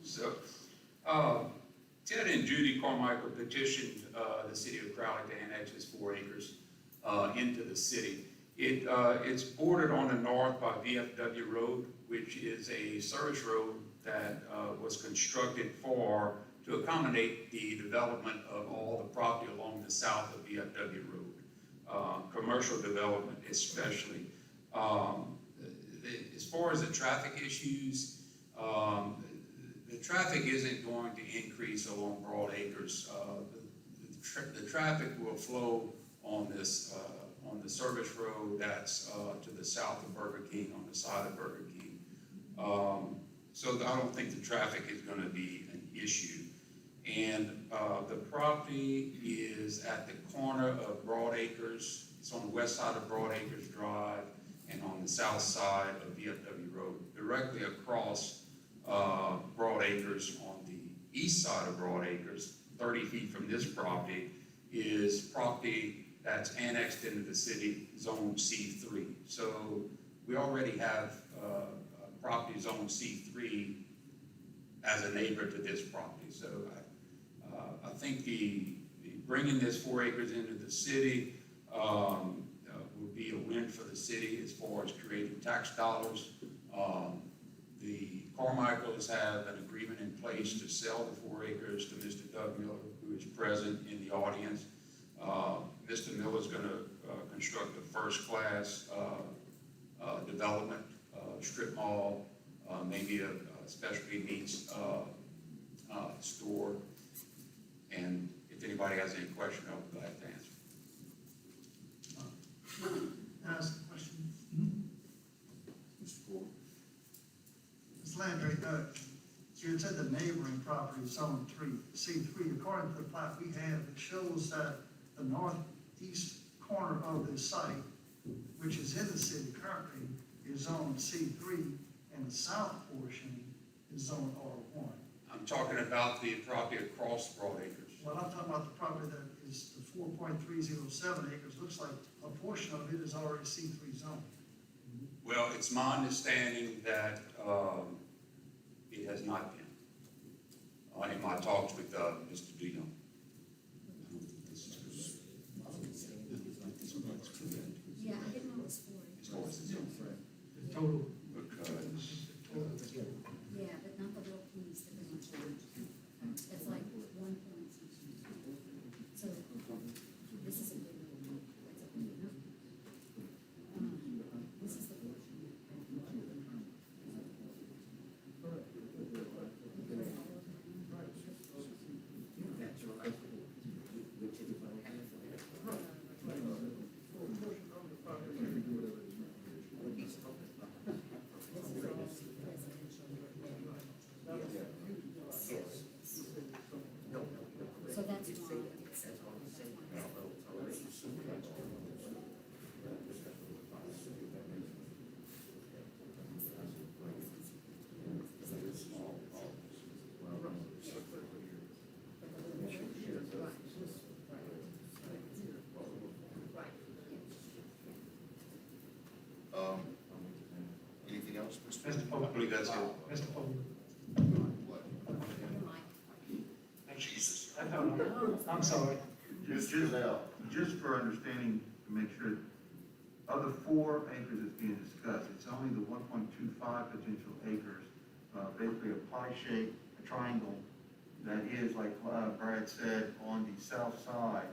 So, Ted and Judy Carmichael petitioned the city of Crowley to annex his 4 acres into the city. It's bordered on the north by VFW Road, which is a service road that was constructed to accommodate the development of all the property along the south of VFW Road, commercial development especially. As far as the traffic issues, the traffic isn't going to increase along Broad Acres. The traffic will flow on this on the service road that's to the south of Burger King, on the side of Burger King. So I don't think the traffic is going to be an issue. And the property is at the corner of Broad Acres. It's on the west side of Broad Acres Drive and on the south side of VFW Road. Directly across Broad Acres on the east side of Broad Acres, 30 feet from this property, is property that's annexed into the city, Zone C3. So we already have property Zone C3 as a neighbor to this property. So I think the bringing this 4 acres into the city will be a win for the city as far as creating tax dollars. The Carmichaels have an agreement in place to sell the 4 acres to Mr. Doug Miller, who is present in the audience. Mr. Miller is going to construct a first-class development, strip mall, maybe a specialty meats store. And if anybody has any question, I'll be glad to answer. Ask a question. Mr. Ford? Ms. Landry, you had said the neighboring property is zone C3. According to the plat we have, it shows that the northeast corner of this site, which is in the city currently, is zone C3, and the south portion is zone R1. I'm talking about the property across Broadacres. Well, I'm talking about the property that is the 4.307 acres. Looks like a portion of it is already C3 zone. Well, it's my understanding that it has not been. In my talks with Mr. Dino. Yeah, I didn't know it was 4. The total. Because Yeah, but not the little piece that they're going to change. It's like 1 point something. So this is a big one. That's a big one. This is the portion. So that's why it's. Anything else, Mr.? Mr. I Foley. believe that's it. Mr. Foley. Jesus. I'm sorry. Just for understanding, to make sure, of the 4 acres that's being discussed, it's only the 1.25 potential acres, basically a pie shape, a triangle, that is, like Brad said, on the south side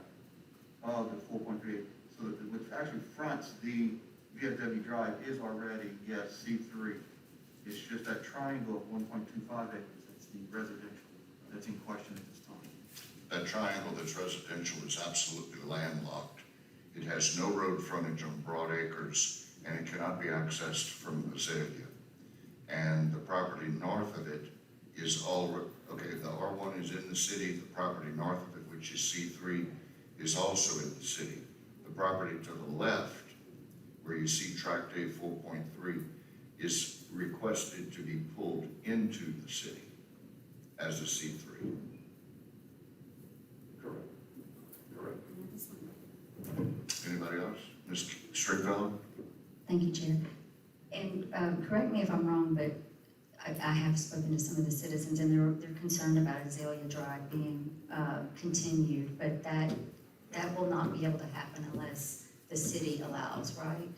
of the 4.3, so that which actually fronts the VFW Drive is already, yes, C3. It's just that triangle of 1.25 acres, that's the residential, that's in question at this time. That triangle that's residential is absolutely landlocked. It has no road frontage on Broadacres, and it cannot be accessed from Azalea. And the property north of it is okay, the R1 is in the city, the property north of it, which is C3, is also in the city. The property to the left, where you see Tract A 4.3, is requested to be pulled into the city as a C3. Correct. Anybody else? Ms. Stringfellow? Thank you, Chair. And correct me if I'm wrong, but I have spoken to some of the citizens, and they're concerned about Azalea Drive being continued, but that will not be able to happen unless the city allows, right?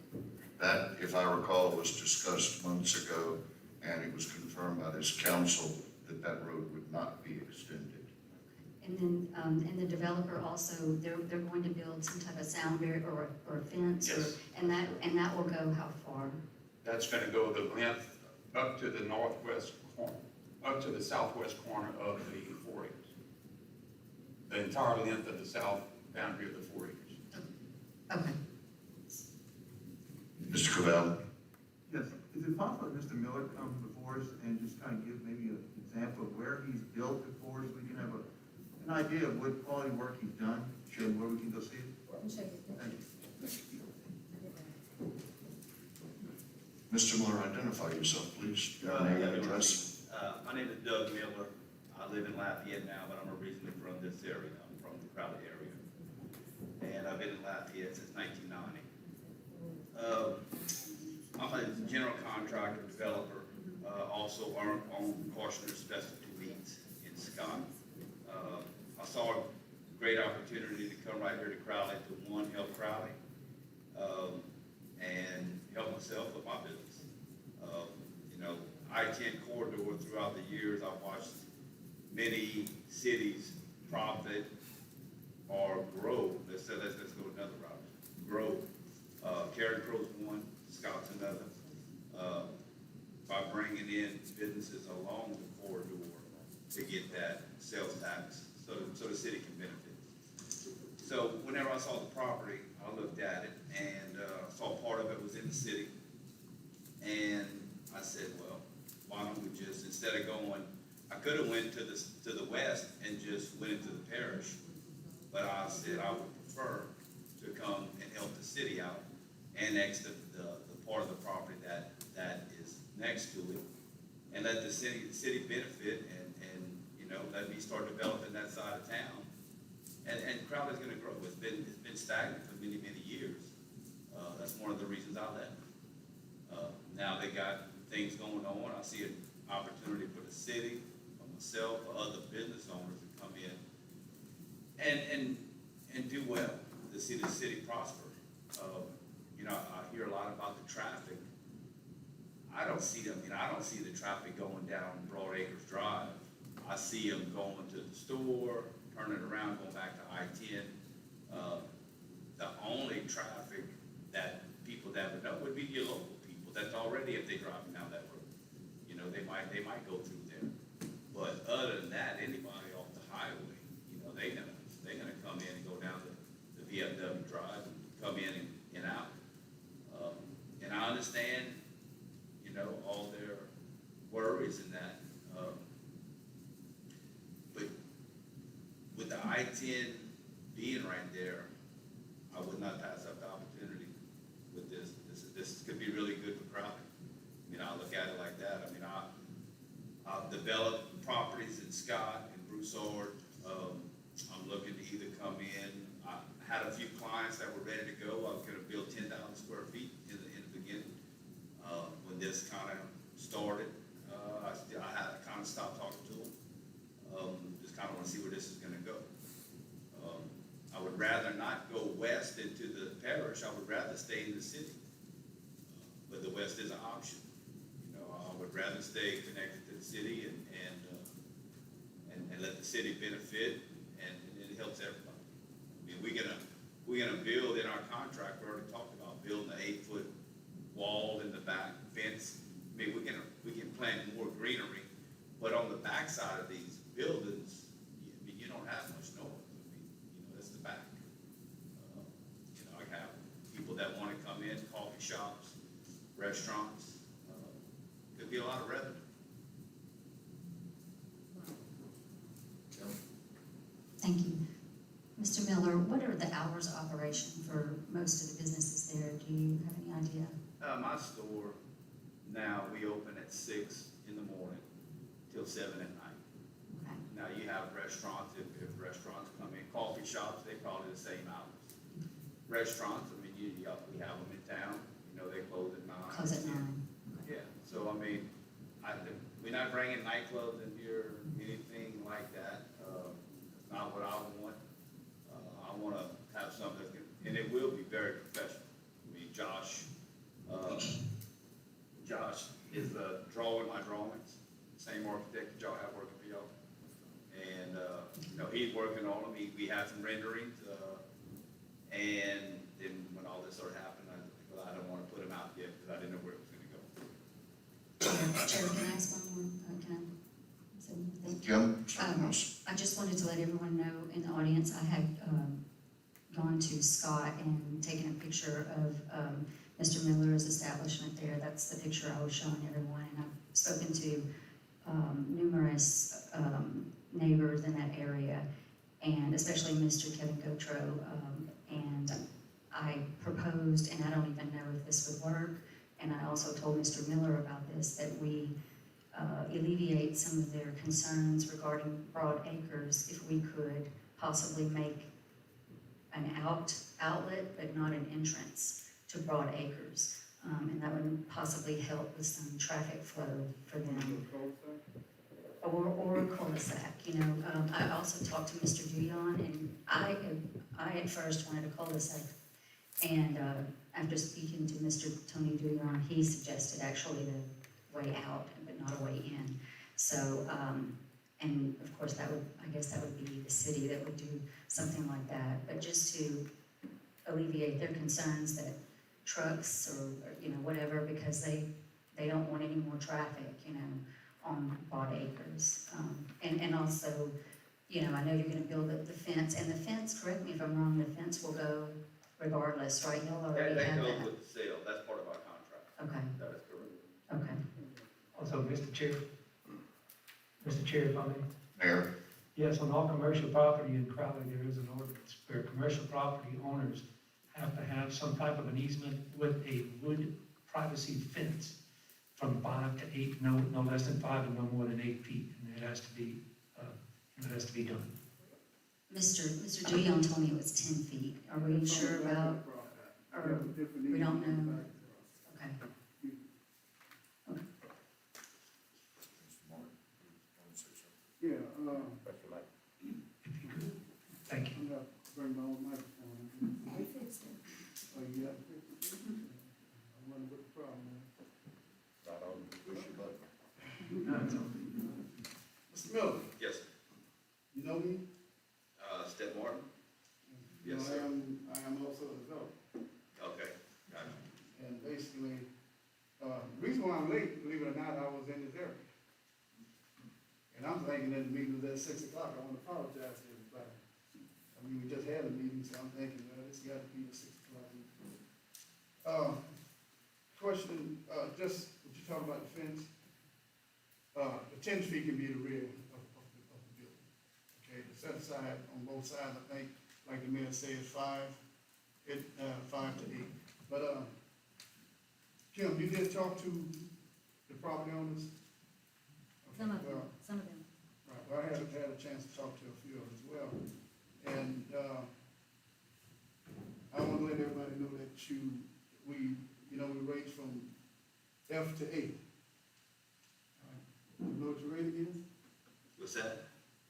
That, if I recall, was discussed months ago, and it was confirmed by this council that that road would not be extended. And then, and the developer also, they're going to build some type of sound barrier or a fence? Yes. And that will go how far? That's going to go the length up to the northwest corner, up to the southwest corner of the 4 acres. The entire length of the south boundary of the 4 acres. Okay. Mr. Cavell? Yes, is it possible that Mr. Miller comes before us and just kind of give maybe an example of where he's built before us? We can have an idea of what quality work he's done, show where we can go see it? Thank you. Mr. Miller, identify yourself, please. Your name and address. My name is Doug Miller. I live in Lafayette now, but I'm originally from this area. I'm from the Crowley area. And I've been in Lafayette since 1990. I'm a general contractor, developer, also own Cautionary Specialty Meats in Scott. I saw a great opportunity to come right here to Crowley to, one, help Crowley, and help myself with my business. You know, I-10 corridor throughout the years, I've watched many cities profit or grow, let's go another route, grow. Karen Crow's one, Scott's another, by bringing in businesses along the corridor to get that sales tax, so the city can benefit. So whenever I saw the property, I looked at it and, saw part of it was in the city. And I said, well, why don't we just, instead of going, I could have went to the west and just went into the parish, but I said I would prefer to come and help the city out, annex the part of the property that is next to it, and let the city benefit and, you know, let me start developing that side of town. And Crowley's gonna grow. It's been stagnant for many, many years. That's one of the reasons I left. Now they got things going on. I see an opportunity for the city, for myself, for other business owners to come in and do well. To see the city prosper. You know, I hear a lot about the traffic. I don't see the traffic going down Broadacres Drive. I see them going to the store, turning around, going back to I-10. The only traffic that people that would know would be your local people. That's already, if they're driving down that road. You know, they might go through there. But other than that, anybody off the highway, you know, they're gonna come in and go down the VFW Drive and come in and out. And I understand, you know, all their worries in that. But with the I-10 being right there, I would not pass up the opportunity with this. This could be really good for Crowley. I mean, I look at it like that. I mean, I've developed properties in Scott and Broussard. I'm looking to either come in. I had a few clients that were ready to go. I was gonna build 10,000 square feet in the beginning. When this kind of started, I had to kind of stop talking to them. Just kind of want to see where this is gonna go. I would rather not go west into the parish. I would rather stay in the city. But the west is an option. You know, I would rather stay connected to the city and let the city benefit, and it helps everybody. I mean, we're gonna build in our contract. We already talked about building an 8-foot wall in the back, fence. I mean, we can plant more greenery, but on the back side of these buildings, I mean, you don't have much noise. I mean, you know, that's the back. You know, I have people that want to come in, coffee shops, restaurants. Could be a lot of revenue. Thank you. Mr. Miller, what are the hours of operation for most of the businesses there? Do you have any idea? My store, now, we open at 6 in the morning till 7 at night. Okay. Now, you have restaurants, if restaurants come in, coffee shops, they probably the same hours. Restaurants, I mean, we have them in town, you know, they close at 9. Close at 9. Yeah, so I mean, we're not bringing nightclubs in here, anything like that. It's not what I want. I want to have something that's good, and it will be very professional. I mean, Josh is drawing my drawings, same architect that y'all have working for y'all. And, you know, he's working on them. We had some renderings, and then when all this sort of happened, I don't want to put them out yet because I didn't know where it was going to go. Chair, can I ask one more? Can I say one thing? Kim? I just wanted to let everyone know in the audience, I had gone to Scott and taken a picture of Mr. Miller's establishment there. That's the picture I was showing everyone. And I've spoken to numerous neighbors in that area, and especially Mr. Kevin Gotro. And I proposed, and I don't even know if this would work, and I also told Mr. Miller about this, that we alleviate some of their concerns regarding Broad Acres if we could possibly make an outlet, but not an entrance to Broad Acres. And that would possibly help with some traffic flow for them. Or a cul-de-sac, you know. I also talked to Mr. Duyon, and I at first wanted a cul-de-sac And after speaking to Mr. Tony Duyon, he suggested actually the way out, but not a way in. So, and of course, I guess that would be the city that would do something like that. But just to alleviate their concerns that trucks or whatever, because they don't want any more traffic, on Broad Acres. And also, I know you're gonna build the fence, and the fence, correct me if I'm wrong, the fence will go regardless, right? Y'all already That have goes that. with the sale, that's part of our contract. Okay, That is correct. okay. Also, Mr. Chair, if I may. Mayor, Yes, on all commercial property in Crowley, there is an ordinance where commercial property owners have to have some type of an easement with a wood privacy fence from 5 to 8, no less than 5 and no more than 8 feet, and it has to be done. Mr. Duyon told me it was 10 feet. Are we sure about, or we don't know? Okay. Yeah, If you could, thank you. I'm gonna bring my own microphone. I fixed it. Oh, yeah. I wonder what the problem is. not on, push your button. No, it's all- Mr. Miller, Yes, you know me? Step Martin? You know, Yes, sir. I am also a developer. Okay, got it. And basically, the reason why I'm late, believe it or not, I was in this area. And I'm thinking that the meeting was at 6 o'clock. I want to apologize to everybody. I mean, we just had a meeting, so I'm thinking, well, it's got to be at 6 o'clock. Question, just what you talking about the fence, the 10 feet can be the rear of the building. Okay, the set aside on both sides, I think, like the mayor said, 5 to 8. But, Kim, you did talk to the property owners? Okay, well, Some of them. right, well, I had a chance to talk to a few of them as well. And, I want to let everybody know that we range from F to A. All right. You know what your rating is? What's that?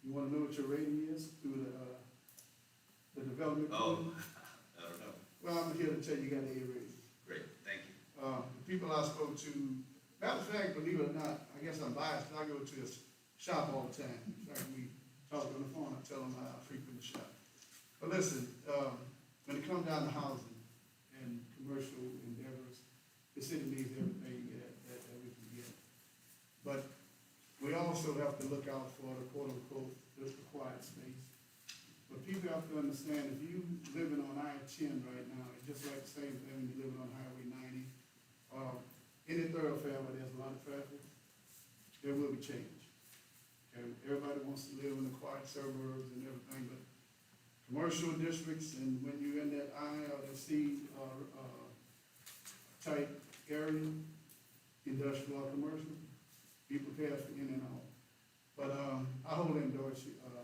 You want to know what your rating is through the development? Oh, committee? I don't know. Well, I'm here to tell you, you got an A rating. Great, thank you. The people I spoke to, matter of fact, believe it or not, I guess I'm biased, but I go to his shop all the time. In fact, we talk on the phone, I tell them I frequent the shop. But listen, when it comes down to housing and commercial endeavors, the city needs everything that we can get. But we also have to look out for the quote-unquote, this required space. But people have to understand, if you living on I-10 right now, it's just like the same thing when you're living on Highway 90, any thoroughfare where there's a lot of traffic, there will be change. Okay, everybody wants to live in the quiet suburbs and everything, but commercial districts, and when you're in that I or that C type area, industrial or commercial, be prepared for in and out. But, I wholly endorse you, your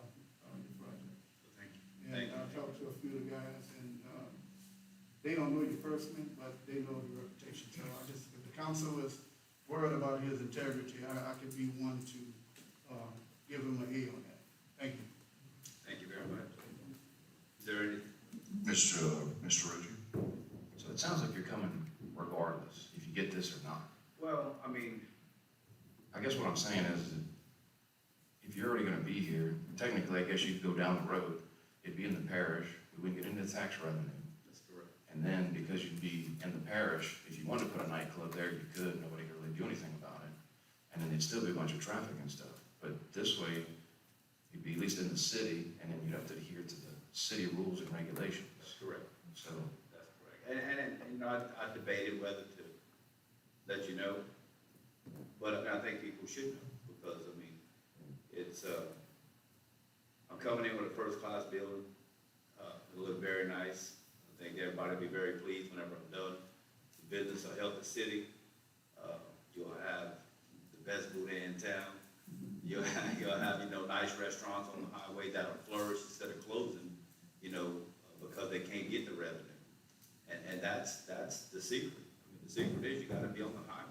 project. Thank you. And Thank you. I talked to a few of the guys, and, they don't know you personally, but they know your reputation. So if the council is worried about his integrity, I could be one to, give him an A on that. Thank you. Thank you very much. Is there any, Mr. Ritchie? So it sounds like you're coming regardless, if you get this or not. well, I mean, I guess what I'm saying is, that if you're already gonna be here, technically, I guess you could go down the road, it'd be in the parish, we wouldn't get into the tax revenue. that's correct. And then, because you'd be in the parish, if you wanted to put a nightclub there, you could, nobody could really do anything about it. And then it'd still be a bunch of traffic and stuff. But this way, you'd be at least in the city, and then you'd have to adhere to the city rules and regulations. That's correct. So, That's correct. And you know, I debated whether to let you know, but I mean, I think people should know, because, I mean, it's, I'm coming in with a first-class building. It'll look very nice. I think everybody will be very pleased whenever I'm done. The business will help the city. You'll have the best boutique in town. You'll have, nice restaurants on the highway that'll flourish instead of closing, because they can't get the revenue. And that's the secret. I mean, the secret is you gotta be on the highway.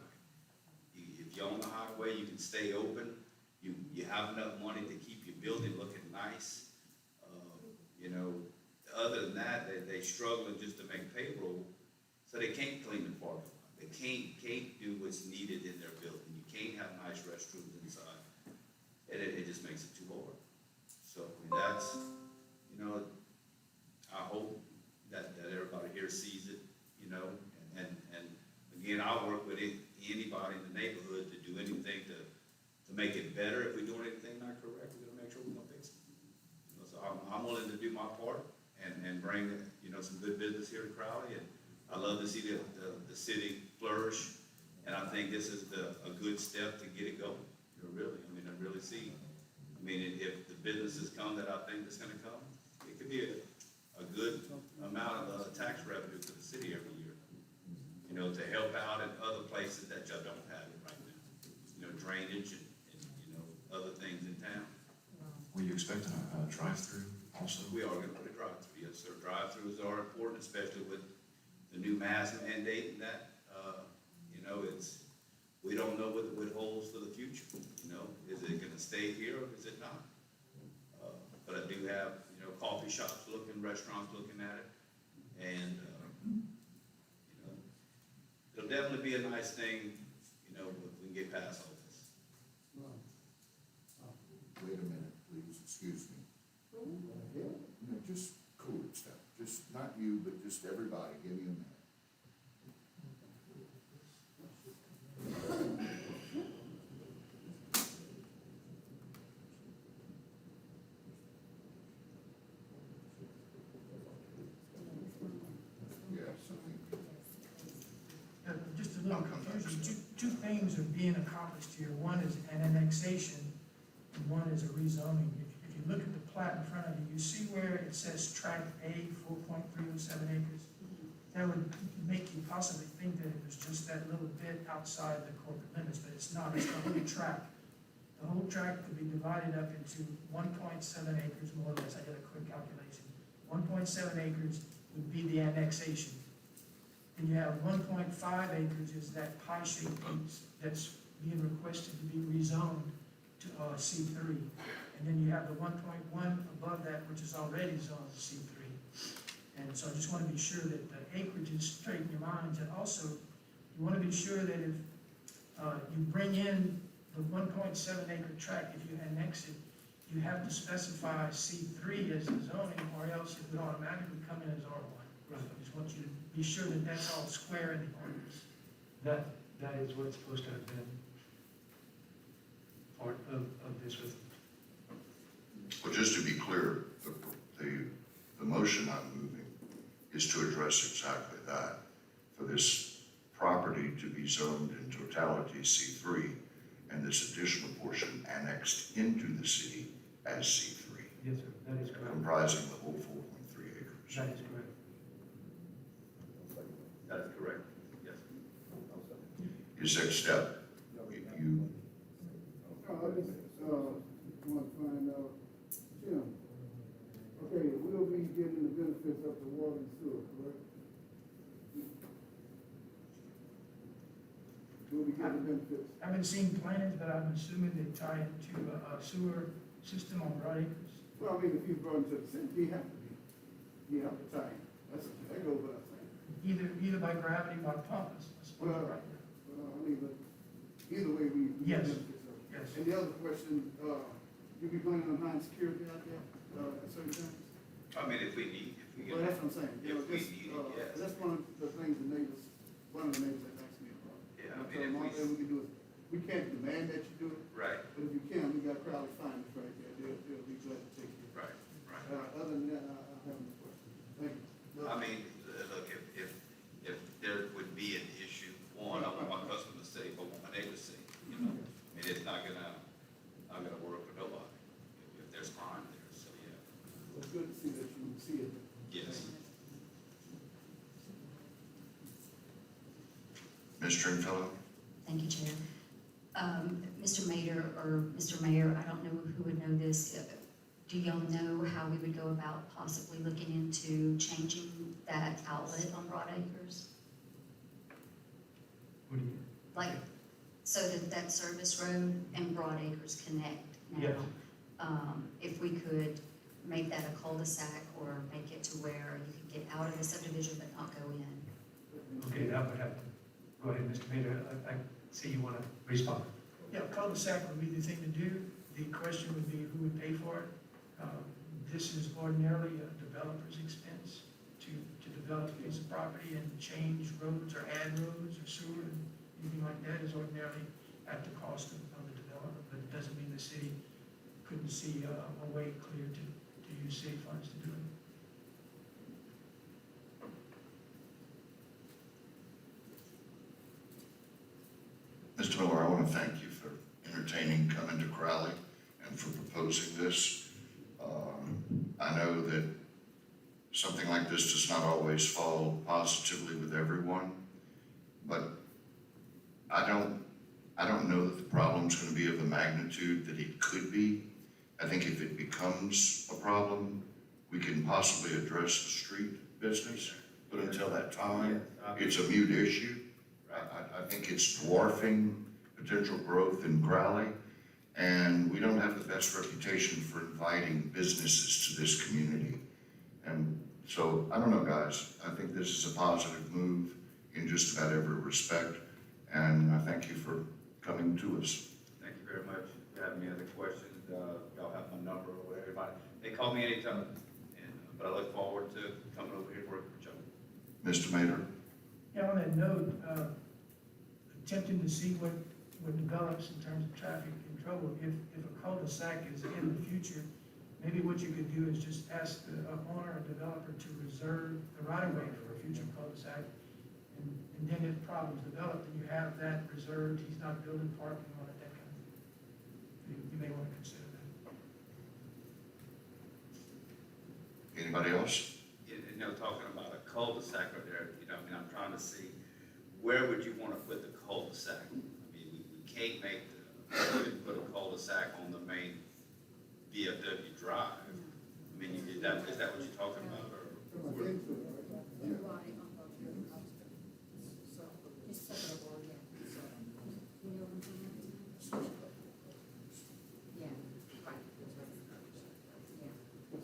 If you're on the highway, you can stay open. You have enough money to keep your building looking nice. The other than that, they struggling just to make payroll, so they can't clean the parking lot. They can't do what's needed in their building. You can't have nice restrooms inside. And it just makes it too hard. So, I mean, that's, you know, I hope that everybody here sees it, you know, and again, I'll work with anybody in the neighborhood to do anything to make it better. If we're doing anything not correct, we're gonna make sure we're gonna fix it. You know, so I'm willing to do my part and bring, you know, some good business here to Crowley, and I love to see the city flourish, and I think this is a good step to get it going. You know, really, I mean, I really see, I mean, if the businesses come that I think is gonna come, it could be a good amount of tax revenue for the city every year. You know, to help out in other places that y'all don't have it right now. You know, drainage and, you know, other things in town. Were you expecting a drive-through also? We are gonna put a drive-through, yes, sir. Drive-throughs are important, especially with the new mask mandate and that. You know, we don't know what it holds for the future, you know? Is it gonna stay here or is it not? But I do have, you know, coffee shops looking, restaurants looking at it, and, you know, it'll definitely be a nice thing, you know, if we can get past all this. Wait a minute, please, excuse me. No, just cool it down, just not you, but just everybody, give me a minute. Yes, I think. Just a little confusion, two things are being accomplished here. One is an annexation, and one is a rezoning. If you look at the plat in front of you, you see where it says tract A, 4.307 acres? That would make you possibly think that it was just that little bit outside the corporate limits, but it's not, it's the whole tract. The whole tract could be divided up into 1.7 acres, more or less, I did a quick calculation. 1.7 acres would be the annexation. And you have 1.5 acres is that pie-shaped piece that's being requested to be rezoned to C3. And then you have the 1.1 above that, which is already zoned to C3. And so I just want to be sure that the acreage is straight in your minds. And also, you want to be sure that if you bring in the 1.7 acre tract, if you annex it, you have to specify C3 as the zoning, or else it would automatically come in as R1. Right. I just want you to be sure that that's all square in the ordinance. That is what's supposed to have been part of this with. Well, just to be clear, the motion I'm moving is to address exactly that. For this property to be zoned in totality C3, and this additional portion annexed into the city as C3. Yes, sir, that is correct. Comprising the whole 4.3 acres. That is correct. That is correct, yes. Is that step, you, I just, want to find out, Jim, okay, we'll be getting the benefits of the water and sewer, correct? We'll be getting the benefits. I haven't seen plans, but I'm assuming they tie into a sewer system on Broad Acres. Well, I mean, if you brought into the city, you have to be, you have to tie in. That goes without saying. Either by gravity, by pump, I suppose, Well, right? I mean, but either way, we get Yes. benefits of it. Yes. And the other question, you be planning on high security out there, at certain times? I mean, if we need, Well, that's what I'm saying. You know, If we just, need it, yes. That's one of the things one of the neighbors that asked me about. Yeah, And I told mean, them, if all thing we can do is, we can't demand that you do it, right, but if you can, we got Crowley finance right there. They'll be glad to take you. right. Other than that, I have no question. Thank you. I mean, look, if there would be an issue, one, I want my customers safe, I want my neighbors safe, you know? I mean, it's not gonna work for nobody if there's crime there, so, yeah. It's good to see that you see it. Yes. Ms. Stringfellow? Thank you, Chair. Mr. Mayor, I don't know who would know this. Do y'all know how we would go about possibly looking into changing that outlet on Broad Acres? What do you? Like, so that service road and Broad Acres connect now? Yes. If we could make that a cul-de-sac or make it to where you can get out of the subdivision but not go in. Okay, that would happen. Go ahead, Mr. Mayor, I see you want to respond. Yeah, cul-de-sac would be the thing to do. The question would be who would pay for it. This is ordinarily a developer's expense to develop a piece of property and change roads or add roads or sewer and anything like that is ordinarily at the cost of the developer, but it doesn't mean the city couldn't see a way clear to use city funds to do it. Mr. Miller, I want to thank you for entertaining coming to Crowley and for proposing this. I know that something like this does not always fall positively with everyone, but I don't know that the problem's going to be of the magnitude that it could be. I think if it becomes a problem, we can possibly address the street business, but until that time, it's a mute issue. I think it's dwarfing potential growth in Crowley, and we don't have the best reputation for inviting businesses to this community. And so, I don't know, guys, I think this is a positive move in just about every respect, and I thank you for coming to us. Thank you very much. If you have any other questions, y'all have my number or whatever. They call me anytime, but I look forward to coming over here to work with y'all. Mr. Mayor? Yeah, on that note, attempting to see what develops in terms of traffic and trouble, if a cul-de-sac is in the future, maybe what you could do is just ask the owner or developer to reserve the right-of-way for a future cul-de-sac. And then if problems develop, then you have that reserved, he's not building parking on it, that kind of thing. You may want to consider that. Anybody else? You know, talking about a cul-de-sac right there, you know, I mean, I'm trying to see, where would you want to put the cul-de-sac? I mean, we can't make put a cul-de-sac on the main VFW drive. I mean, is that what you're talking about, or?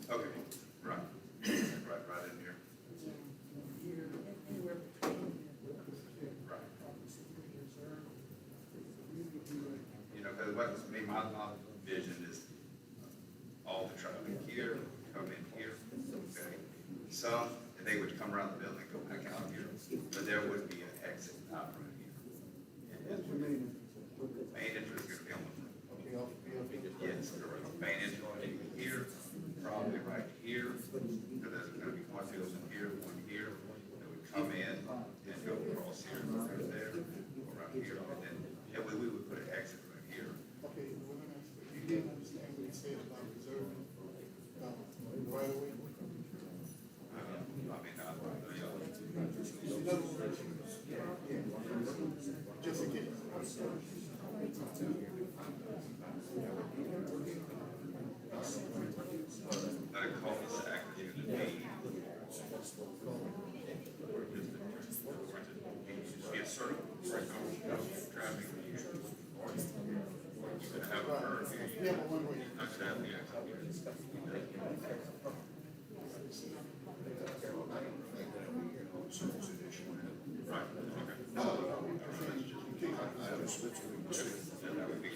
Okay, right, right in here. Right. You know, because what, I mean, my vision is all the traffic here, come in here, okay? Some, they would come around the building, go back out here, but there would be an exit out right here. And main entrance is gonna be on the front. Yes, correct. Main entrance will be here, probably right here, because there's gonna be one building here, one here, that would come in and go across here, go there, go around here, and then, yeah, we would put an exit right here. Okay, well, you didn't understand what he said about reserving, right away. I mean, In other words, just in case. that a cul-de-sac is gonna be. Yes, sir. Traffic. You're gonna have a curve here. Yeah, but one way. Not gonna have the exit here. Right, okay. That would be,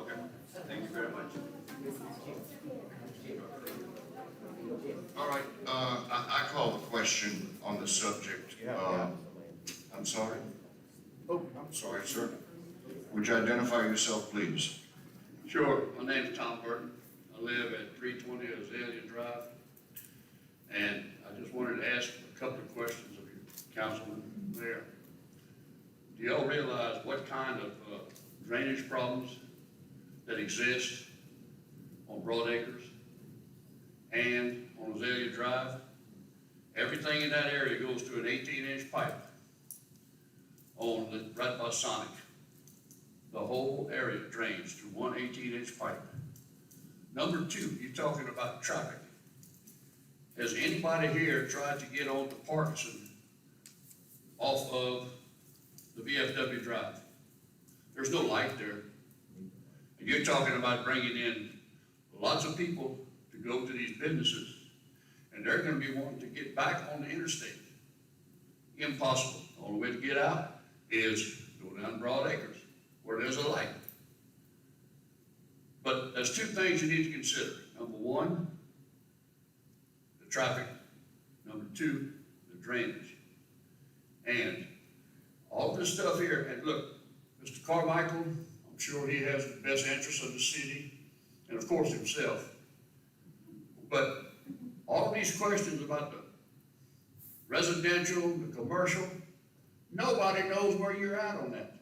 okay, thank you very much. All right, I call the question on the subject. I'm sorry? Oh, I'm sorry, sir. Would you identify yourself, please? Sure, my name's Tom Burton. I live at 320 Azalea Drive. And I just wanted to ask a couple of questions of your councilman there. Do y'all realize what kind of drainage problems that exist on Broadacres and on Azalea Drive? Everything in that area goes to an 18-inch pipe right by Sonic. The whole area drains to one 18-inch pipe. Number two, you're talking about traffic. Has anybody here tried to get on to Parkinson off of the VFW Drive? There's no light there. And you're talking about bringing in lots of people to go to these businesses, and they're gonna be wanting to get back on the interstate. Impossible. The only way to get out is go down Broad Acres, where there's a light. But there's two things you need to consider. Number one, the traffic. Number two, the drainage. And all this stuff here, and look, Mr. Carmichael, I'm sure he has the best interests of the city, and of course himself. But all of these questions about the residential, the commercial, nobody knows where you're at on that.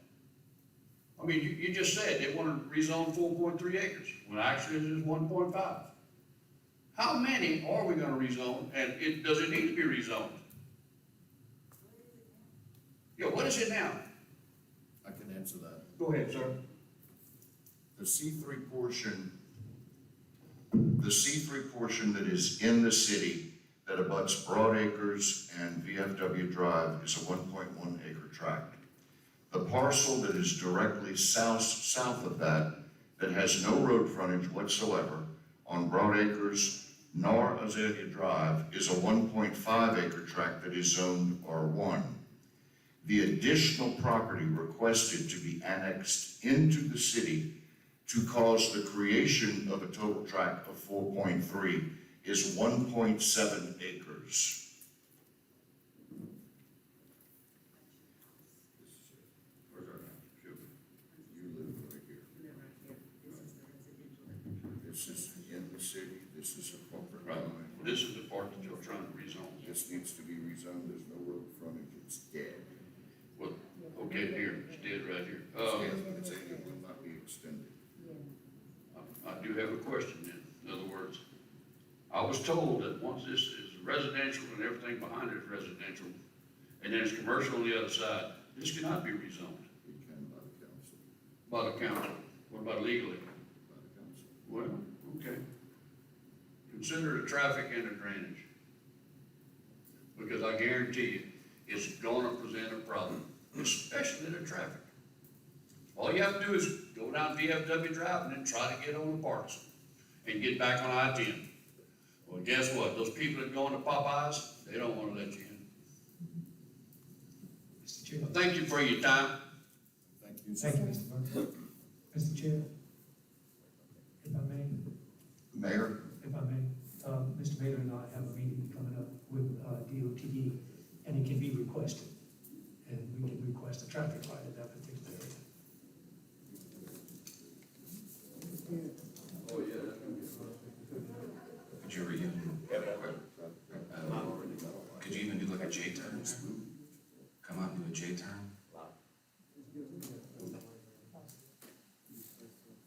I mean, you just said they want to rezone 4.3 acres, when actually it is 1.5. How many are we gonna rezone, and does it need to be rezoned? Yeah, what is it now? I can answer that. Go ahead, sir. The C3 portion that is in the city that abuts Broad Acres and VFW Drive is a 1.1 acre tract. The parcel that is directly south of that has no road frontage whatsoever on Broad Acres nor Azalea Drive is a 1.5 acre tract that is zoned R1. The additional property requested to be annexed into the city to cause the creation of a total tract of 4.3 is 1.7 acres. Where's our house? You live right here. This is in the city, this is a corporate line. This is the part that you're trying to rezone. This needs to be rezoned, there's no road frontage, it's dead. Well, okay, here, it's dead right here. It's saying it will not be extended. I do have a question then. In other words, I was told that once this is residential and everything behind it is residential, and then it's commercial on the other side, this cannot be rezoned It can by the council, by the council. What about legally? by the council. Well, okay. Consider the traffic and the drainage. Because I guarantee you, it's gonna present a problem, especially the traffic. All you have to do is go down VFW Drive and then try to get on the parks and get back on I-10. Well, guess what? Those people that go into Popeyes, they don't wanna let you in. Mr. Chair. Thank you for your time. Thank you. Thank you, Mr. Burke. Mr. Chair, if I may, Mayor? Mr. Baylor and I have a meeting coming up with DOTD, and it can be requested. And we can request a traffic light at that particular area. Could you could you even do like a J-turn? Come out and do a J-turn?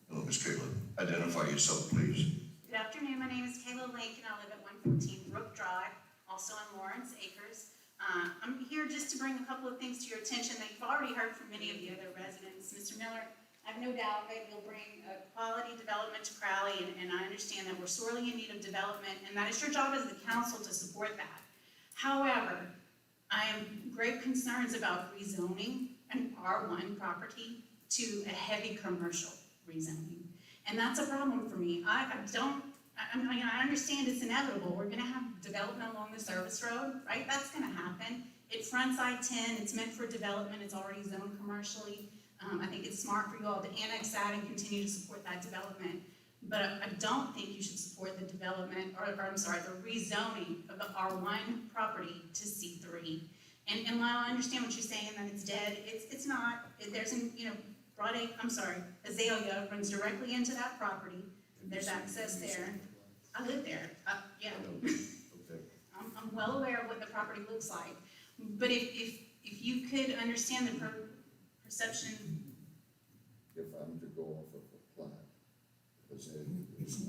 Hello, Ms. Kayla. Identify yourself, please. Good afternoon, my name is Kayla Lake and I live at 114 Brook Drive, also in Lawrence Acres. I'm here just to bring a couple of things to your attention that you've already heard from many of the other residents. Mr. Miller, I have no doubt that you'll bring a quality development to Crowley, and I understand that we're sorely in need of development, and that is your job as the council to support that. However, I am grave concerns about rezoning an R1 property to a heavy commercial rezoning. And that's a problem for me. I understand it's inevitable. We're gonna have development along the service road, right? That's gonna happen. It fronts I-10, it's meant for development, it's already zoned commercially. I think it's smart for you all to annex that and continue to support that development. But I don't think you should support the development, the rezoning of the R1 property to C3. And Lyle, I understand what you're saying, that it's dead. It's not. There's Azalea runs directly into that property. There's access there. I live there, yeah. I'm well aware of what the property looks like. But if you could understand the perception. If I'm to go off of a plat, it's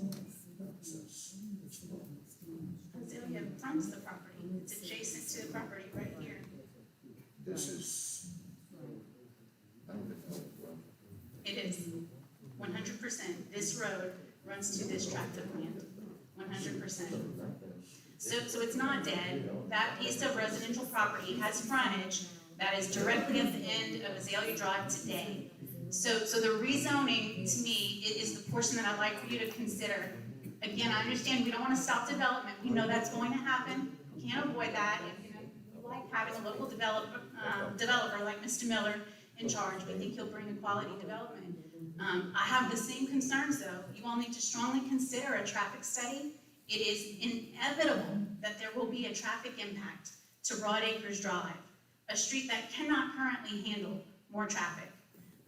not access, it's not. Azalea fronts the property. It's adjacent to the property right here. This is, I don't know, well, It is 100%. This road runs to this tract of land, 100%. So it's not dead. That piece of residential property has frontage that is directly at the end of Azalea Drive today. So the rezoning, to me, is the portion that I'd like for you to consider. Again, I understand we don't wanna stop development, we know that's going to happen, we can't avoid that, and, you know, we like having a local developer like Mr. Miller in charge, we think he'll bring a quality development. I have the same concerns though, you all need to strongly consider a traffic study. It is inevitable that there will be a traffic impact to Broad Acres Drive, a street that cannot currently handle more traffic.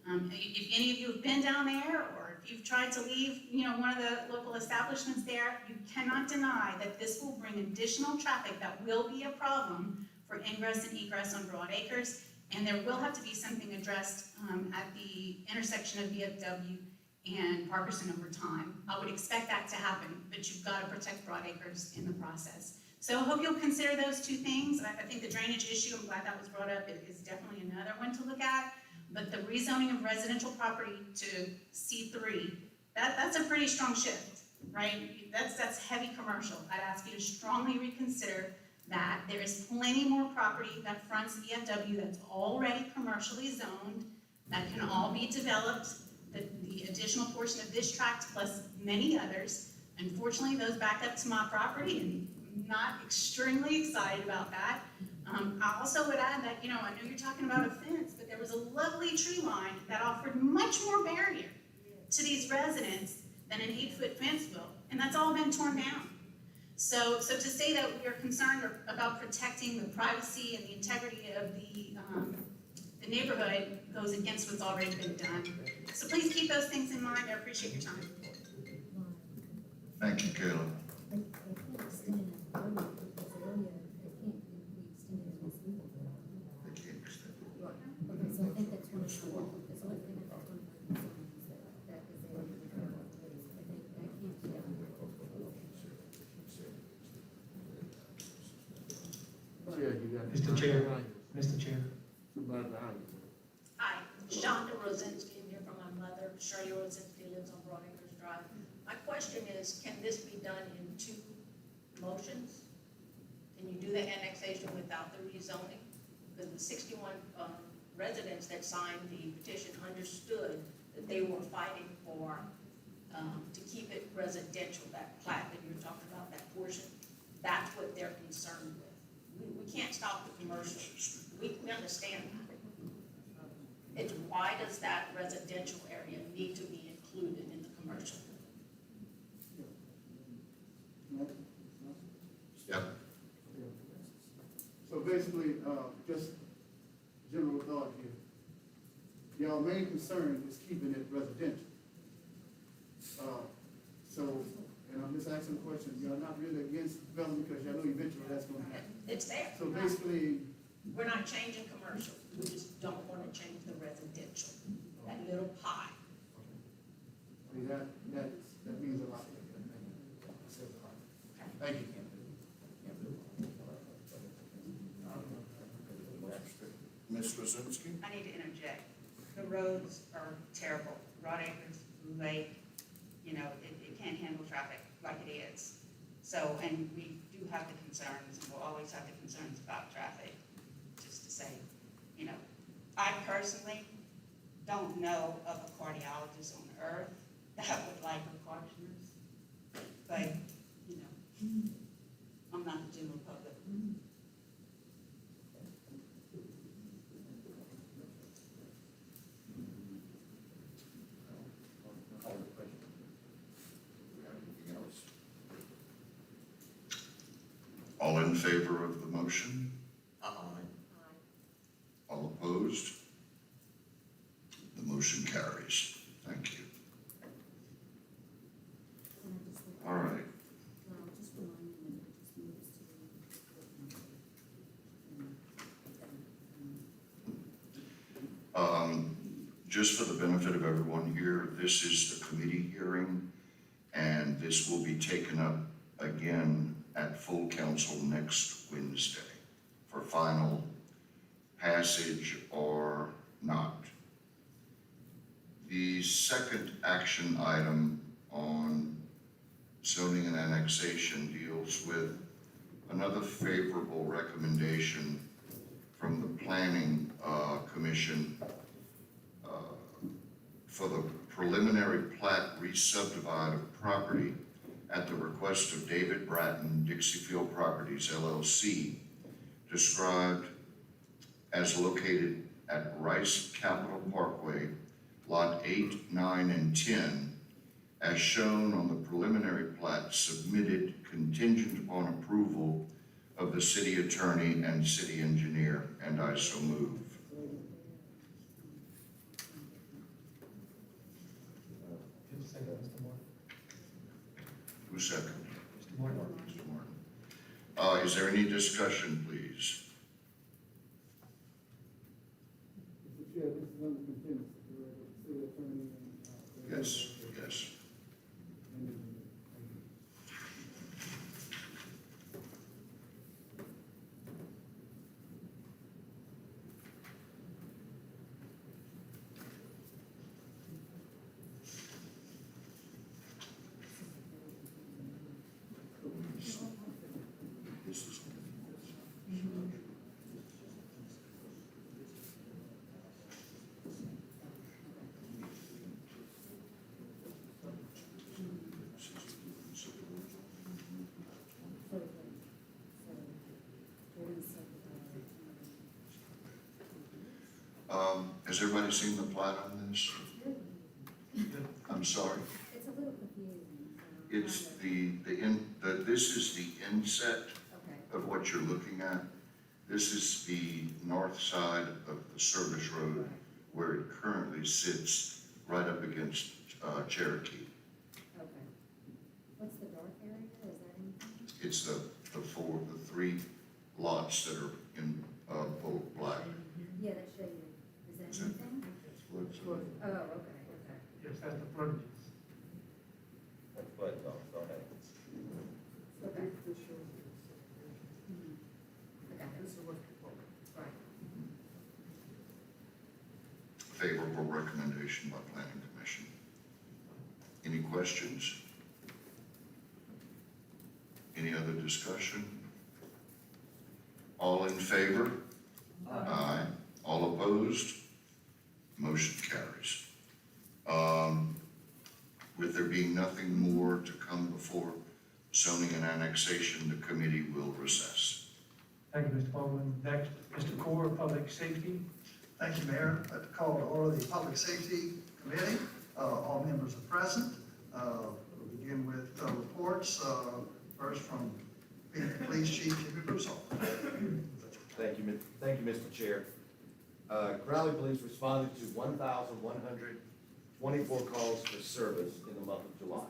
If any of you have been down there, or if you've tried to leave, you know, one of the local establishments there, you cannot deny that this will bring additional traffic that will be a problem for ingress and egress on Broad Acres, and there will have to be something addressed at the intersection of VFW and Parkerson over time. I would expect that to happen, but you've got to protect Broad Acres in the process. So I hope you'll consider those two things. I think the drainage issue, I'm glad that was brought up, is definitely another one to look at. But the rezoning of residential property to C3, that's a pretty strong shift, right? That's heavy commercial. I'd ask you to strongly reconsider that. There is plenty more property that fronts VFW that's already commercially zoned, that can all be developed. The additional portion of this tract plus many others. Unfortunately, those back up to my property, and I'm not extremely excited about that. I also would add that, you know, I know you're talking about a fence, but there was a lovely tree line that offered much more barrier to these residents than an 8-foot fence will, and that's all been torn down. So to say that we are concerned about protecting the privacy and the integrity of the neighborhood goes against what's already been done. So please keep those things in mind. I appreciate your time. Thank you, Kayla. They can't extend it. Mr. Chair. Hi, Shonda Rosinski, I'm here from my mother. Shirley Rosinski lives on Broad Acres Drive. My question is, can this be done in 2 motions? Can you do the annexation without the rezoning? Because the 61 residents that signed the petition understood that they were fighting for, to keep it residential, that plat that you're talking about, that portion. That's what they're concerned with. We can't stop the commercial. We understand that. It's why does that residential area need to be included in the commercial? Yep. So basically, just general thought here. Y'all main concern is keeping it residential. And I'm just asking a question, y'all not really against development because y'all know eventually that's gonna happen. It's there. So basically, We're not changing commercial. We just don't want to change the residential, that little pie. I mean, that means a lot. That says a lot. Thank you. Ms. Rosinski? I need to interject. The roads are terrible. Broad Acres, Blue Lake, you know, it can't handle traffic like it is. So, and we do have the concerns, and we'll always have the concerns about traffic. Just to say, you know, I personally don't know of a cardiologist on earth that would like precautioners. But, you know, I'm not the general public. All in favor of the motion? All opposed? The motion carries. Thank you. All right. Just for the benefit of everyone here, this is the committee hearing, and this will be taken up again at full council next Wednesday for final passage or not. The second action item on zoning and annexation deals with another favorable recommendation from the Planning Commission for the preliminary plat re-subdivide of property at the request of David Bratton, Dixiefield Properties LLC, described as located at Rice Capital Parkway, Lot 8, 9, and 10, as shown on the preliminary plat submitted contingent upon approval of the city attorney and city engineer, and I so move. Who seconded? Mr. Martin. Mr. Martin. Is there any discussion, please? Mr. Chair, this is under contingency, correct? City attorney and. Yes, yes. This is. Has everybody seen the plat on this? I'm sorry. It's a little confusing. It's this is the inset of what you're looking at. This is the north side of the service road where it currently sits right up against Cherokee. Okay. What's the dark area? Is that anything? It's the three lots that are in both black. Yeah, that show you. Is that anything? Oh, okay, okay. Yes, that's the frontages. That's what, go ahead. Okay. Okay. Right. Favorable recommendation by Planning Commission. Any questions? Any other discussion? All in favor? Aye. All opposed? Motion carries. With there being nothing more to come before zoning and annexation, the committee will recess. Thank you, Mr. Bowman. Next, Mr. Core, Public Safety. Thank you, Mayor. I'd like to call to order the Public Safety Committee. All members are present. We'll begin with reports, first from Police Chief Jimmy Russo. Thank you, Mr. Chair. Crowley Police responded to 1,124 calls for service in the month of July.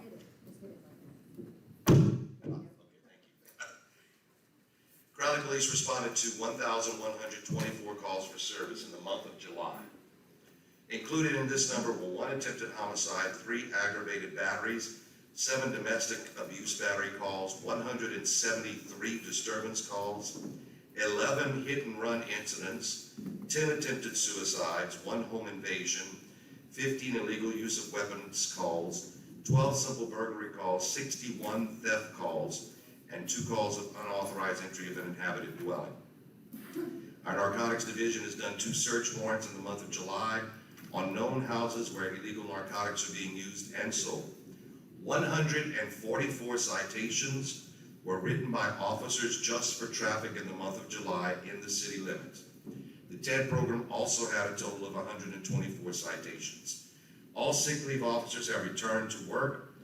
Crowley Police responded to 1,124 calls for service in the month of July. Included in this number were 1 attempted homicide, 3 aggravated batteries, 7 domestic abuse battery calls, 173 disturbance calls, 11 hit-and-run incidents, 10 attempted suicides, 1 home invasion, 15 illegal use of weapons calls, 12 simple burglary calls, 61 theft calls, and 2 calls of unauthorized entry of an inhabited dwelling. Our Narcotics Division has done 2 search warrants in the month of July on known houses where illegal narcotics are being used and sold. 144 citations were written by officers just for traffic in the month of July in the city limits. The TED program also had a total of 124 citations. All sick leave officers have returned to work.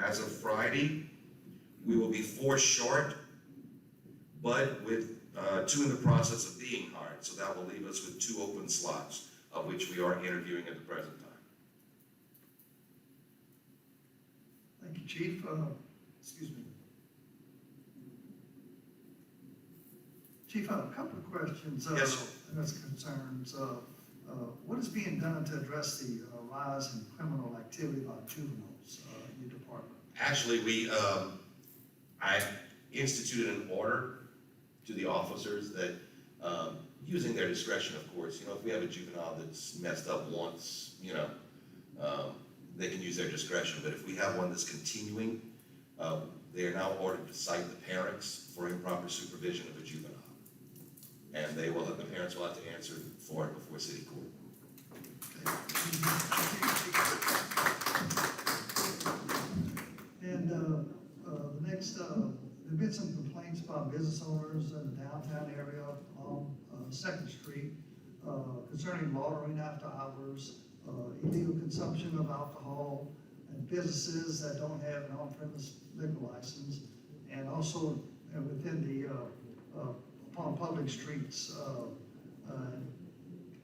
As of Friday, we will be 4 short, but with 2 in the process of being hired. So that will leave us with 2 open slots, of which we are interviewing at the present time. Thank you, Chief. Excuse me. Chief, a couple of questions. Yes, sir. As concerns, what is being done to address the rise in criminal activity by juveniles in your department? Actually, I instituted an order to the officers that, using their discretion, of course, if we have a juvenile that's messed up once, they can use their discretion. But if we have one that's continuing, they are now ordered to cite the parents for improper supervision of a juvenile. And the parents will have to answer for it before city court. And been some complaints about business owners in the downtown area along Second Street concerning loitering after hours, illegal consumption of alcohol, and businesses that don't have an on-premise liquor license, and also within the, upon public streets.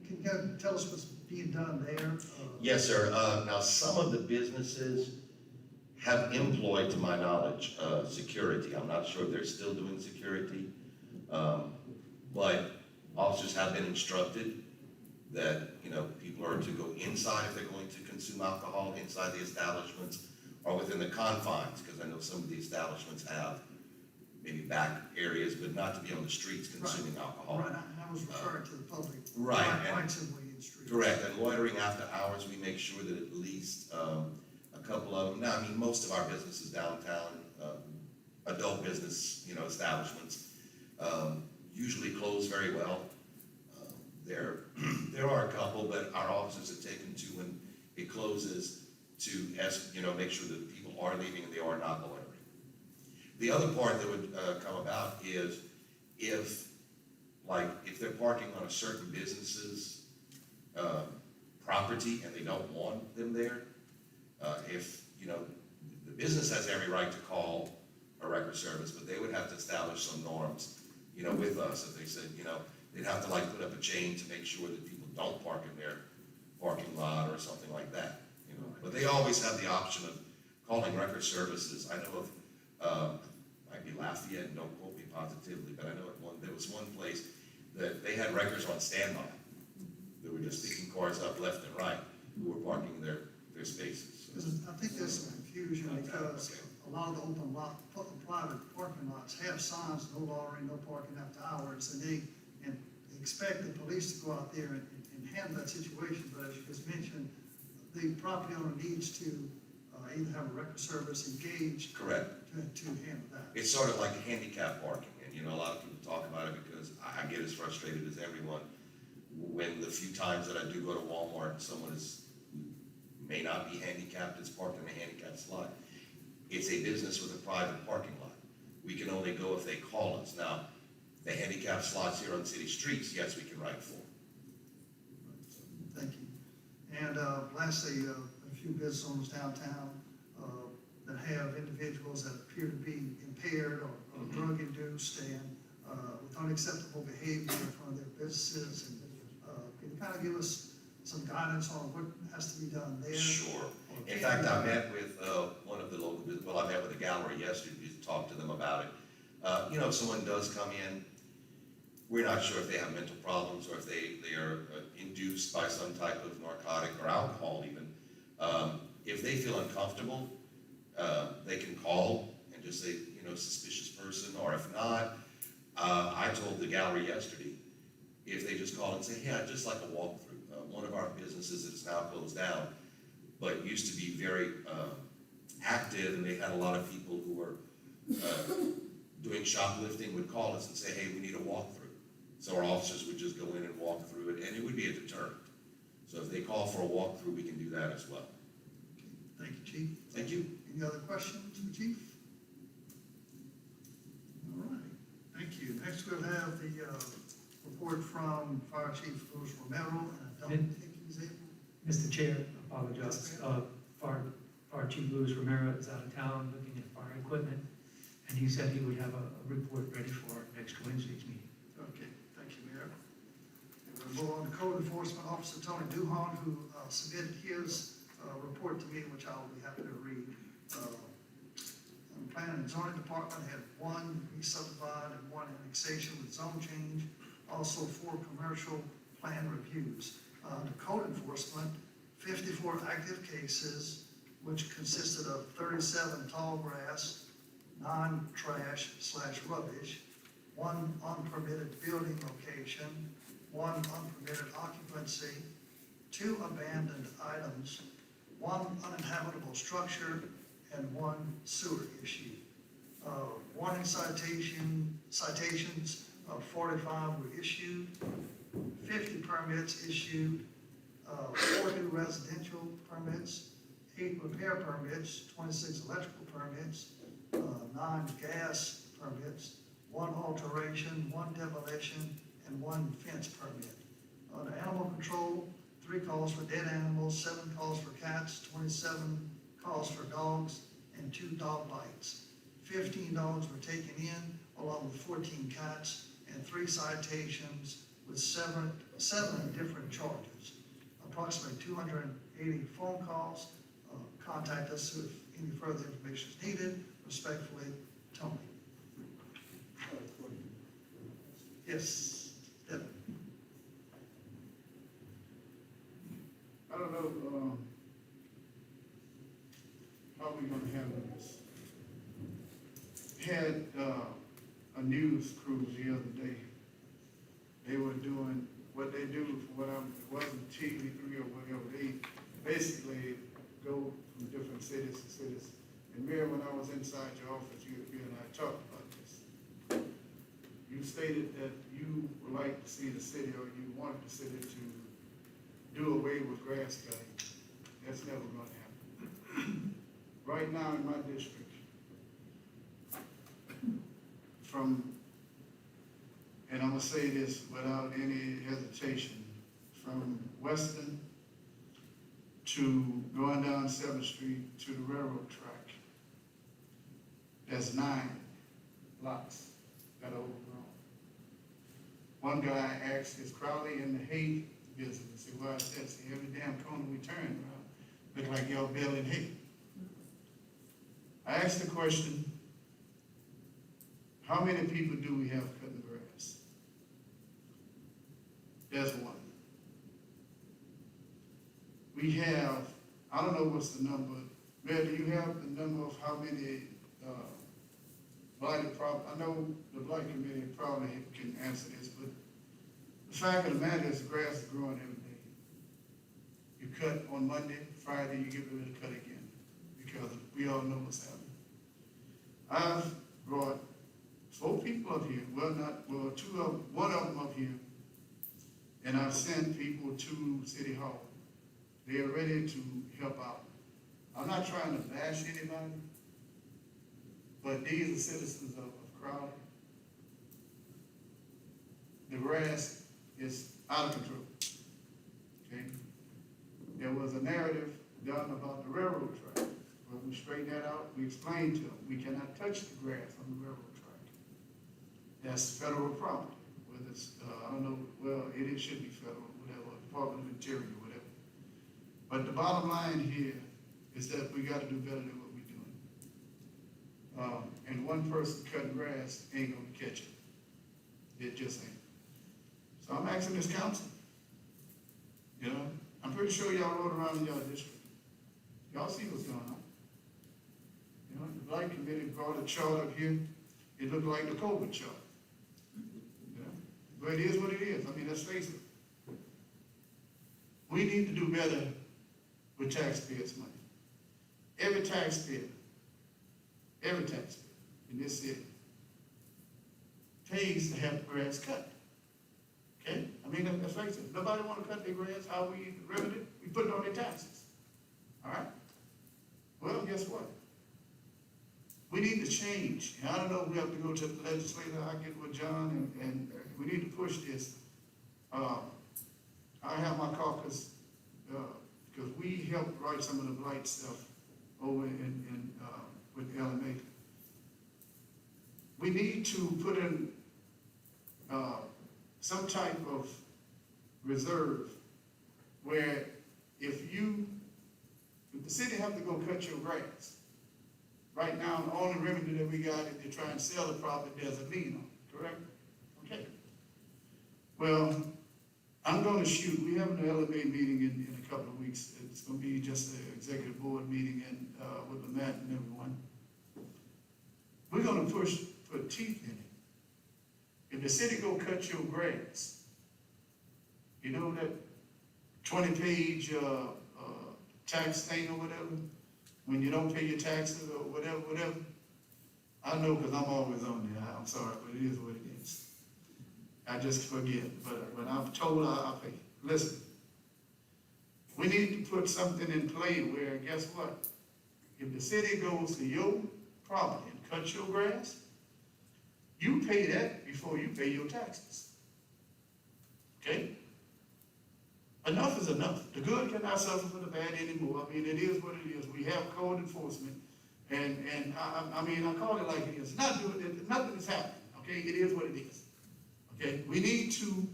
Can you kind of tell us what's being done there? Yes, sir. Now, some of the businesses have employed, to my knowledge, security. I'm not sure if they're still doing security. But officers have been instructed that, you know, people are to go inside if they're going to consume alcohol inside the establishments or within the confines, because I know some of the establishments have maybe back areas, but not to be on the streets consuming alcohol. Right, and I was referring to the public. Right, and- Rights of way in streets. Correct, and loitering after hours, we make sure that at least a couple of them, now, I mean, most of our businesses downtown, adult business, you know, establishments, usually close very well. There are a couple, but our officers have taken to when it closes to, you know, make sure that people are leaving and they are not loitering. The other part that would come about is if they're parking on a certain business's property and they don't want them there, if, you know, the business has every right to call a record service, but they would have to establish some norms, you know, with us. If they said, you know, they'd have to like put up a chain to make sure that people don't park in their parking lot or something like that, you know. But they always have the option of calling record services. I know of, might be Lafayette, and don't quote me positively, but I know there was one place that they had records on standby. They were just picking cars up left and right who were parking their spaces. I think there's some confusion because a lot of the private parking lots have signs, no loitering, no parking after hours, and they expect the police to go out there and handle that situation, but as you just mentioned, the property owner needs to either have a record service engaged. Correct. To handle that. It's sort of like handicap parking, and you know, a lot of people talk about it because I get as frustrated as everyone when the few times that I do go to Walmart, someone may not be handicapped, is parked in a handicapped slot. It's a business with a private parking lot. We can only go if they call us. Now, the handicap slots here on city streets, yes, we can write for. Thank you. And lastly, a few business owners downtown that have individuals that appear to be impaired or drug induced and with unacceptable behavior in front of their businesses. And can you kind of give us some guidance on what has to be done there? Sure. In fact, I met with one of the local business, I met with the gallery yesterday to talk to them about it. You know, if someone does come in, we're not sure if they have mental problems or if they are induced by some type of narcotic or alcohol even. If they feel uncomfortable, they can call and just say, you know, suspicious person, or if not, I told the gallery yesterday, if they just call and say, hey, I'd just like a walkthrough. One of our businesses that's now closed down, but used to be very active, and they had a lot of people who were doing shoplifting would call us and say, hey, we need a walkthrough. So our officers would just go in and walk through it, and it would be a deterrent. So if they call for a walkthrough, we can do that as well. Thank you, Chief. Thank you. Any other questions for Chief? All right, thank you. Next we'll have the report from Fire Chief Luis Romero, and I don't think he's able. Mr. Chair, I apologize. Fire Chief Luis Romero is out of town looking at fire equipment, and he said he would have a report ready for next Wednesday's meeting. Okay, thank you, Mayor. And we'll move on to Code Enforcement Officer Tony Duhon, who submitted his report to me, which I'll be happy to read. The Planning and Zoning Department had 1 re-subdivide and 1 annexation with zone change, also 4 commercial plan reviews. The Code Enforcement, 54 active cases, which consisted of 37 tall grass, non-trash/rubbish, 1 unpermitted building location, 1 unpermitted occupancy, 2 abandoned items, 1 uninhabitable structure, and 1 sewer issue. Warning citations of 45 were issued, 50 permits issued, 4 new residential permits, 8 repair permits, 26 electrical permits, 9 gas permits, 1 alteration, 1 demolition, and 1 fence permit. On animal control, 3 calls for dead animals, 7 calls for cats, 27 calls for dogs, and 2 dog bites. 15 dogs were taken in, along with 14 cats, and 3 citations with 7 different charges. Approximately 280 phone calls. Contact us if any further information is needed. Respectfully, Tony. Yes, Devin. I don't know, how we gonna handle this. Had, a news crew the other day. They were doing what they do for whatever, it wasn't TV3 or whatever, they basically go from different cities to cities. And Mayor, when I was inside your office, you and I talked about this. You stated that you would like to see the city, or you wanted the city to do away with grass cutting. That's never gonna happen. Right now in my district, and I'm gonna say this without any hesitation, from Weston to going down 7th Street to the railroad track, there's 9 lots that are overgrown. One guy asked, is Crowley in the hay business? I said, well, I said, see, every damn corner we turn around, look like y'all baling hay. I asked the question, how many people do we have cutting grass? There's 1. We have, I don't know what's the number, Mayor, do you have the number of how many blighted property? I know the blight committee probably can answer this, but the fact of the matter is the grass is growing every day. You cut on Monday, Friday, you get ready to cut again, because we all know what's happening. I've brought 4 people up here, one of them up here, and I've sent people to City Hall. They are ready to help out. I'm not trying to bash anybody, but these are citizens of Crowley. The grass is out of control, okay? There was a narrative done about the railroad track. Well, we straightened that out, we explained to them, we cannot touch the grass on the railroad track. That's federal property, whether it's, I don't know, well, it should be federal, whatever, Department of Interior, whatever. But the bottom line here is that we gotta do better than what we're doing. And one person cutting grass ain't gonna catch it. It just ain't. So I'm asking this council, you know, I'm pretty sure y'all rode around in y'all district. Y'all see what's going on. You know, the Blight Committee brought a chart up here. It looked like the COVID chart. You know, but it is what it is. I mean, let's face it. We need to do better with taxpayers' money. Every taxpayer in this city pays to have the grass cut. Okay? I mean, let's face it. Nobody want to cut their grass. How we remedy it? We put it on their taxes. All right? Well, guess what? We need to change. And I don't know if we have to go to the legislature. I get with John, and we need to push this. I have my caucus, because we helped write some of the blight stuff over with LMA. We need to put in some type of reserve where if the city have to go cut your grass, right now, the only remedy that we got is to try and sell the property, there's a lien on it, correct? Okay. Well, I'm gonna shoot, we have an LMA meeting in a couple of weeks. It's gonna be just an executive board meeting with the Matt and everyone. We're gonna put teeth in it. If the city go cut your grass, you know that 20-page tax thing or whatever, when you don't pay your taxes or whatever. I know because I'm always on there. I'm sorry, but it is what it is. I just forget, but when I'm told, I'll pay. Listen, we need to put something in play where, guess what? If the city goes to your property and cuts your grass, you pay that before you pay your taxes. Okay? Enough is enough. The good cannot suffer for the bad anymore. I mean, it is what it is. We have code enforcement, and I mean, I call it like it is. Nothing is happening, okay? It is what it is, okay? We need to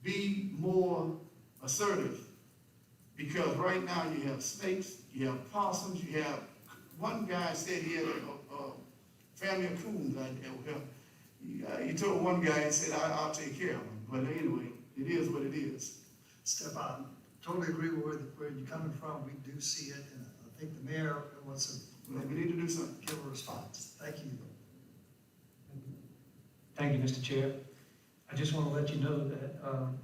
be more assertive, because right now you have snakes, you have possums, you have, one guy said he had a family of coons out there. Well, he told one guy and said, I'll take care of him. But anyway, it is what it is. Step out. Totally agree with where you're coming from. We do see it, and I think the mayor wants to. We need to do something. Give a response. Thank you. Thank you, Mr. Chair. I just want to let you know that,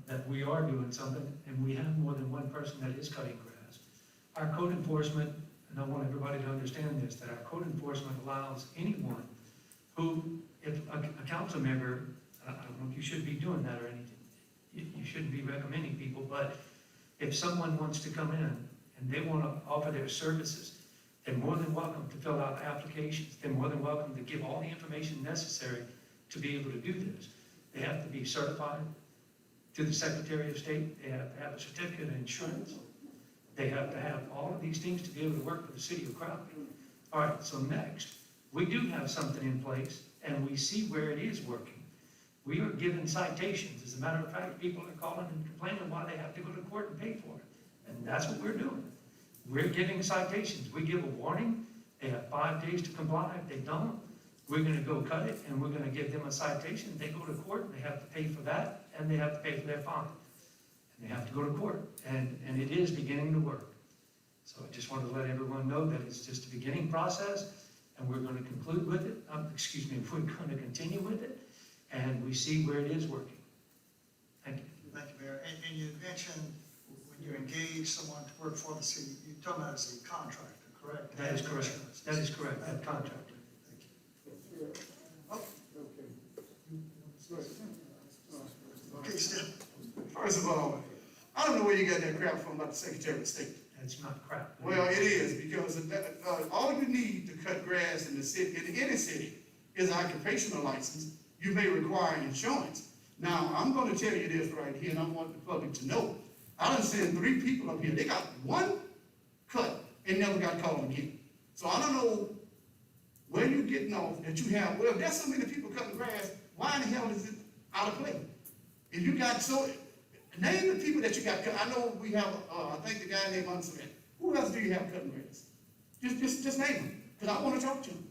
that we are doing something, and we have more than one person that is cutting grass. Our code enforcement, and I want everybody to understand this, that our code enforcement allows anyone who, if a council member, I don't know if you should be doing that or anything, you shouldn't be recommending people, but if someone wants to come in and they want to offer their services, they're more than welcome to fill out applications. They're more than welcome to give all the information necessary to be able to do this. They have to be certified to the Secretary of State. They have to have a certificate of insurance. They have to have all of these things to be able to work for the city of Crowley. All right, so next, we do have something in place, and we see where it is working. We are giving citations. As a matter of fact, people are calling and complaining why they have to go to court and pay for it. And that's what we're doing. We're giving citations. We give a warning. They have 5 days to comply. If they don't, we're gonna go cut it, and we're gonna give them a citation. They go to court, they have to pay for that, and they have to pay for their fine. And they have to go to court, and it is beginning to work. So I just wanted to let everyone know that it's just a beginning process, and we're gonna conclude with it, we're gonna continue with it, and we see where it is working. Thank you. Thank you, Mayor. And you mentioned when you engage someone to work for the city, you're talking about as a contractor, correct? That is correct. That is correct, that contractor. Okay, Steph. First of all, I don't know where you got that crap from about the Secretary of State. That's not crap. Well, it is, because all you need to cut grass in the city, in any city, is an occupational license. You may require insurance. Now, I'm gonna tell you this right here, and I want the public to know. I done sent 3 people up here, they got 1 cut and never got called again. So I don't know where you're getting off that you have, well, if there's so many people cutting grass, why in the hell is it out of play? If you got name the people that you got cut. I know we have, I think the guy named Unsolent. Who else do you have cutting grass? Just name them, because I want to talk to them.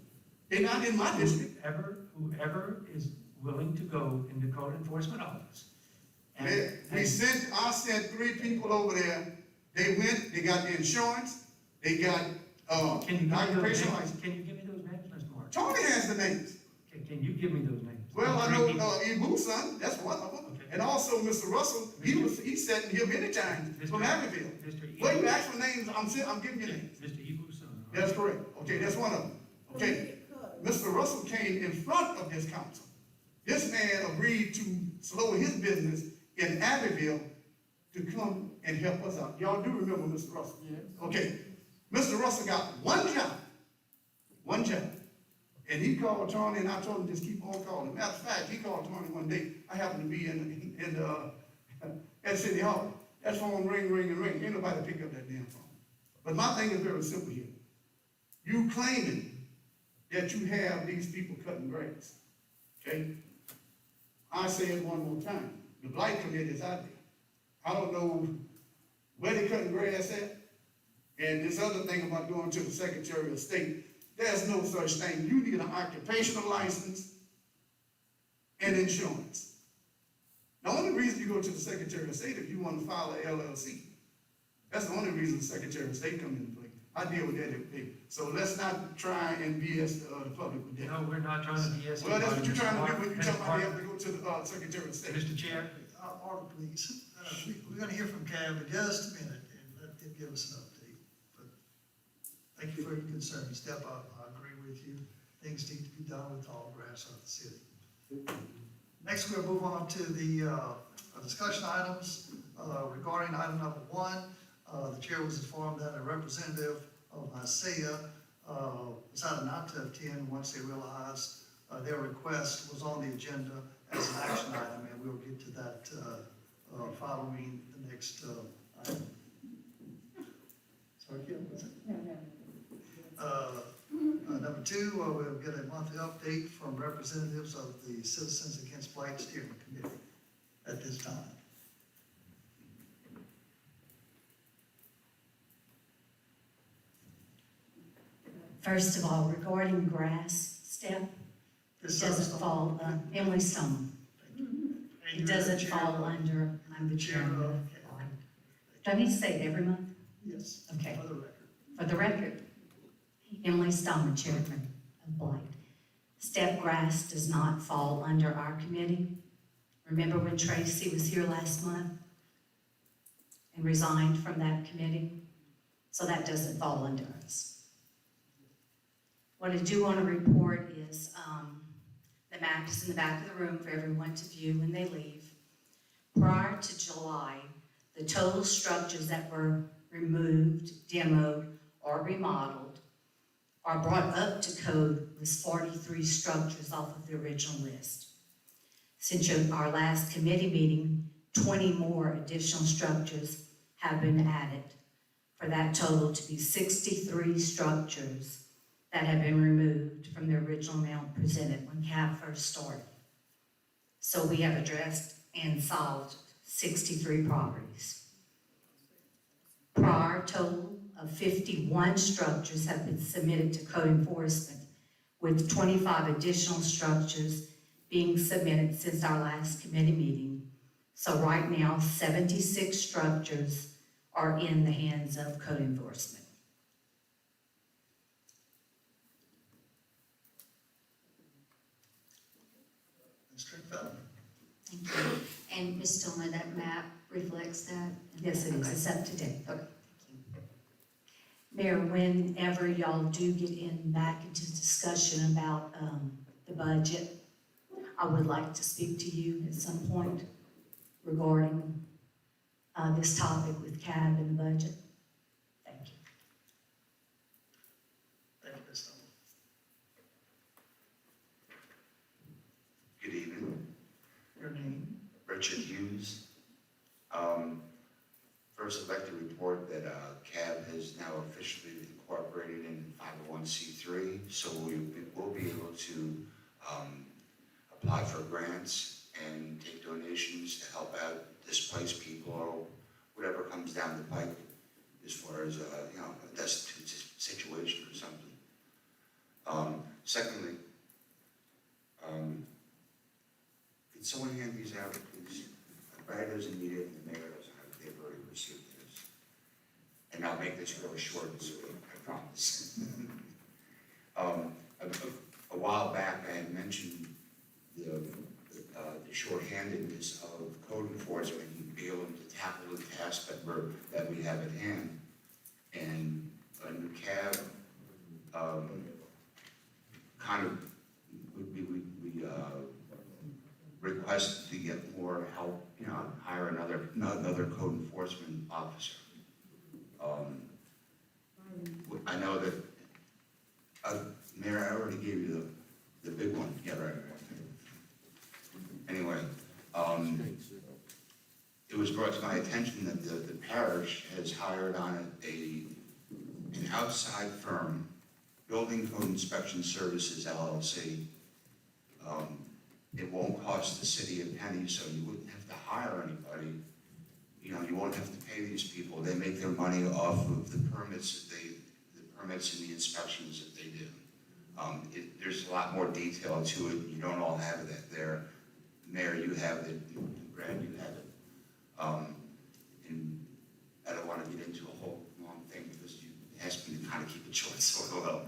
They're not in my district. Whoever is willing to go in the code enforcement office. I sent 3 people over there. They went, they got the insurance, they got, occupational license. Can you give me those names, Mr. Mark? Tony has the names. Can you give me those names? Well, I know, Ibu's son, that's one of them. Okay. And also Mr. Russell, he sat in here many times from Abbeville. Well, you ask for names, I'm giving you names. Mr. Ibu's son. That's correct. Okay, that's one of them. Okay, Mr. Russell came in front of this council. This man agreed to slow his business in Abbeville to come and help us out. Y'all do remember Mr. Russell? Yes. Okay, Mr. Russell got one job. And he called Tony, and I told him just keep on calling. Matter of fact, he called Tony one day. I happened to be at City Hall. That phone ring. Ain't nobody pick up that damn phone. But my thing is very simple here. You claiming that you have these people cutting grass, okay? I say it one more time. The blight committee is out there. I don't know where they cutting grass at. And this other thing about going to the Secretary of State, there's no such thing. You need an occupational license and insurance. The only reason you go to the Secretary of State if you want to file an LLC. That's the only reason the Secretary of State comes into play. I deal with that every day. So let's not try and BS the public with that. No, we're not trying to BS. Well, that's what you're trying to do when you Mr. tell me Mark. you have to go to the Secretary of State. Mr. Chair. Order, please. We're gonna hear from Cam in just a minute, and let him give us an update. But thank you for your concern. Step up. I agree with you. Things need to be done with tall grass out of the city. Next, we'll move on to the discussion items regarding item number 1. The chair was informed that a representative of Isaiah decided not to attend once they realized their request was on the agenda as an action item, and we'll get to that following the next item. Sorry, Kim, what's it? Number two, we'll get a monthly update from representatives of the Citizens Against Blight Steering Committee at this time. First of all, regarding grass step, it doesn't fall, Emily Stone. It doesn't fall under, I'm the chairman of Blight. Do I need to say it every month? Yes. Okay. For the record. For the record, Emily Stone, chairman of Blight. Step grass does not fall under our committee. Remember when Tracy was here last month and resigned from that committee? So that doesn't fall under us. What I do want to report is the map is in the back of the room for everyone to view when they leave. Prior to July, the total structures that were removed, demoed, or remodeled or brought up to code was 43 structures off of the original list. Since our last committee meeting, 20 more additional structures have been added, for that total to be 63 structures that have been removed from the original amount presented when CAB first started. So we have addressed and solved 63 properties. Prior total of 51 structures have been submitted to code enforcement, with 25 additional structures being submitted since our last committee meeting. So right now, 76 structures are in the hands of code enforcement. Thank you. And Ms. Stillman, that map reflects that? Yes, it is. Okay. It's up to date. Okay. Mayor, whenever y'all do get back into discussion about the budget, I would like to speak to you at some point regarding this topic with CAB and the budget. Thank you. Thank you, Ms. Stone. Good evening, Your name? Richard Hughes. First, I'd like to report that CAB has now officially incorporated in 501c3, so we'll be able to apply for grants and take donations to help out displaced people or whatever comes down the pike as far as a destitute situation or something. Secondly, could someone hand these out, please? Brad doesn't need it, and the mayor doesn't have it, they've already received this. And I'll make this really short and sweet, I promise. A while back, I had mentioned the shorthandedness of code enforcement and be able to tackle the task that we have at hand. And a new CAB kind of we request to get more help, hire another code enforcement officer. I know that, Mayor, I already gave you the big one. Yeah, right. Anyway, it was brought to my attention that the parish has hired on an outside firm, Building Code Inspection Services LLC. It won't cost the city a penny, so you wouldn't have to hire anybody. You won't have to pay these people. They make their money off of the permits and the inspections that they do. There's a lot more detail to it. You don't all have that there. Mayor, you have it. Brad, you have it. And I don't want to get into a whole long thing because you asked me to kind of keep it short, so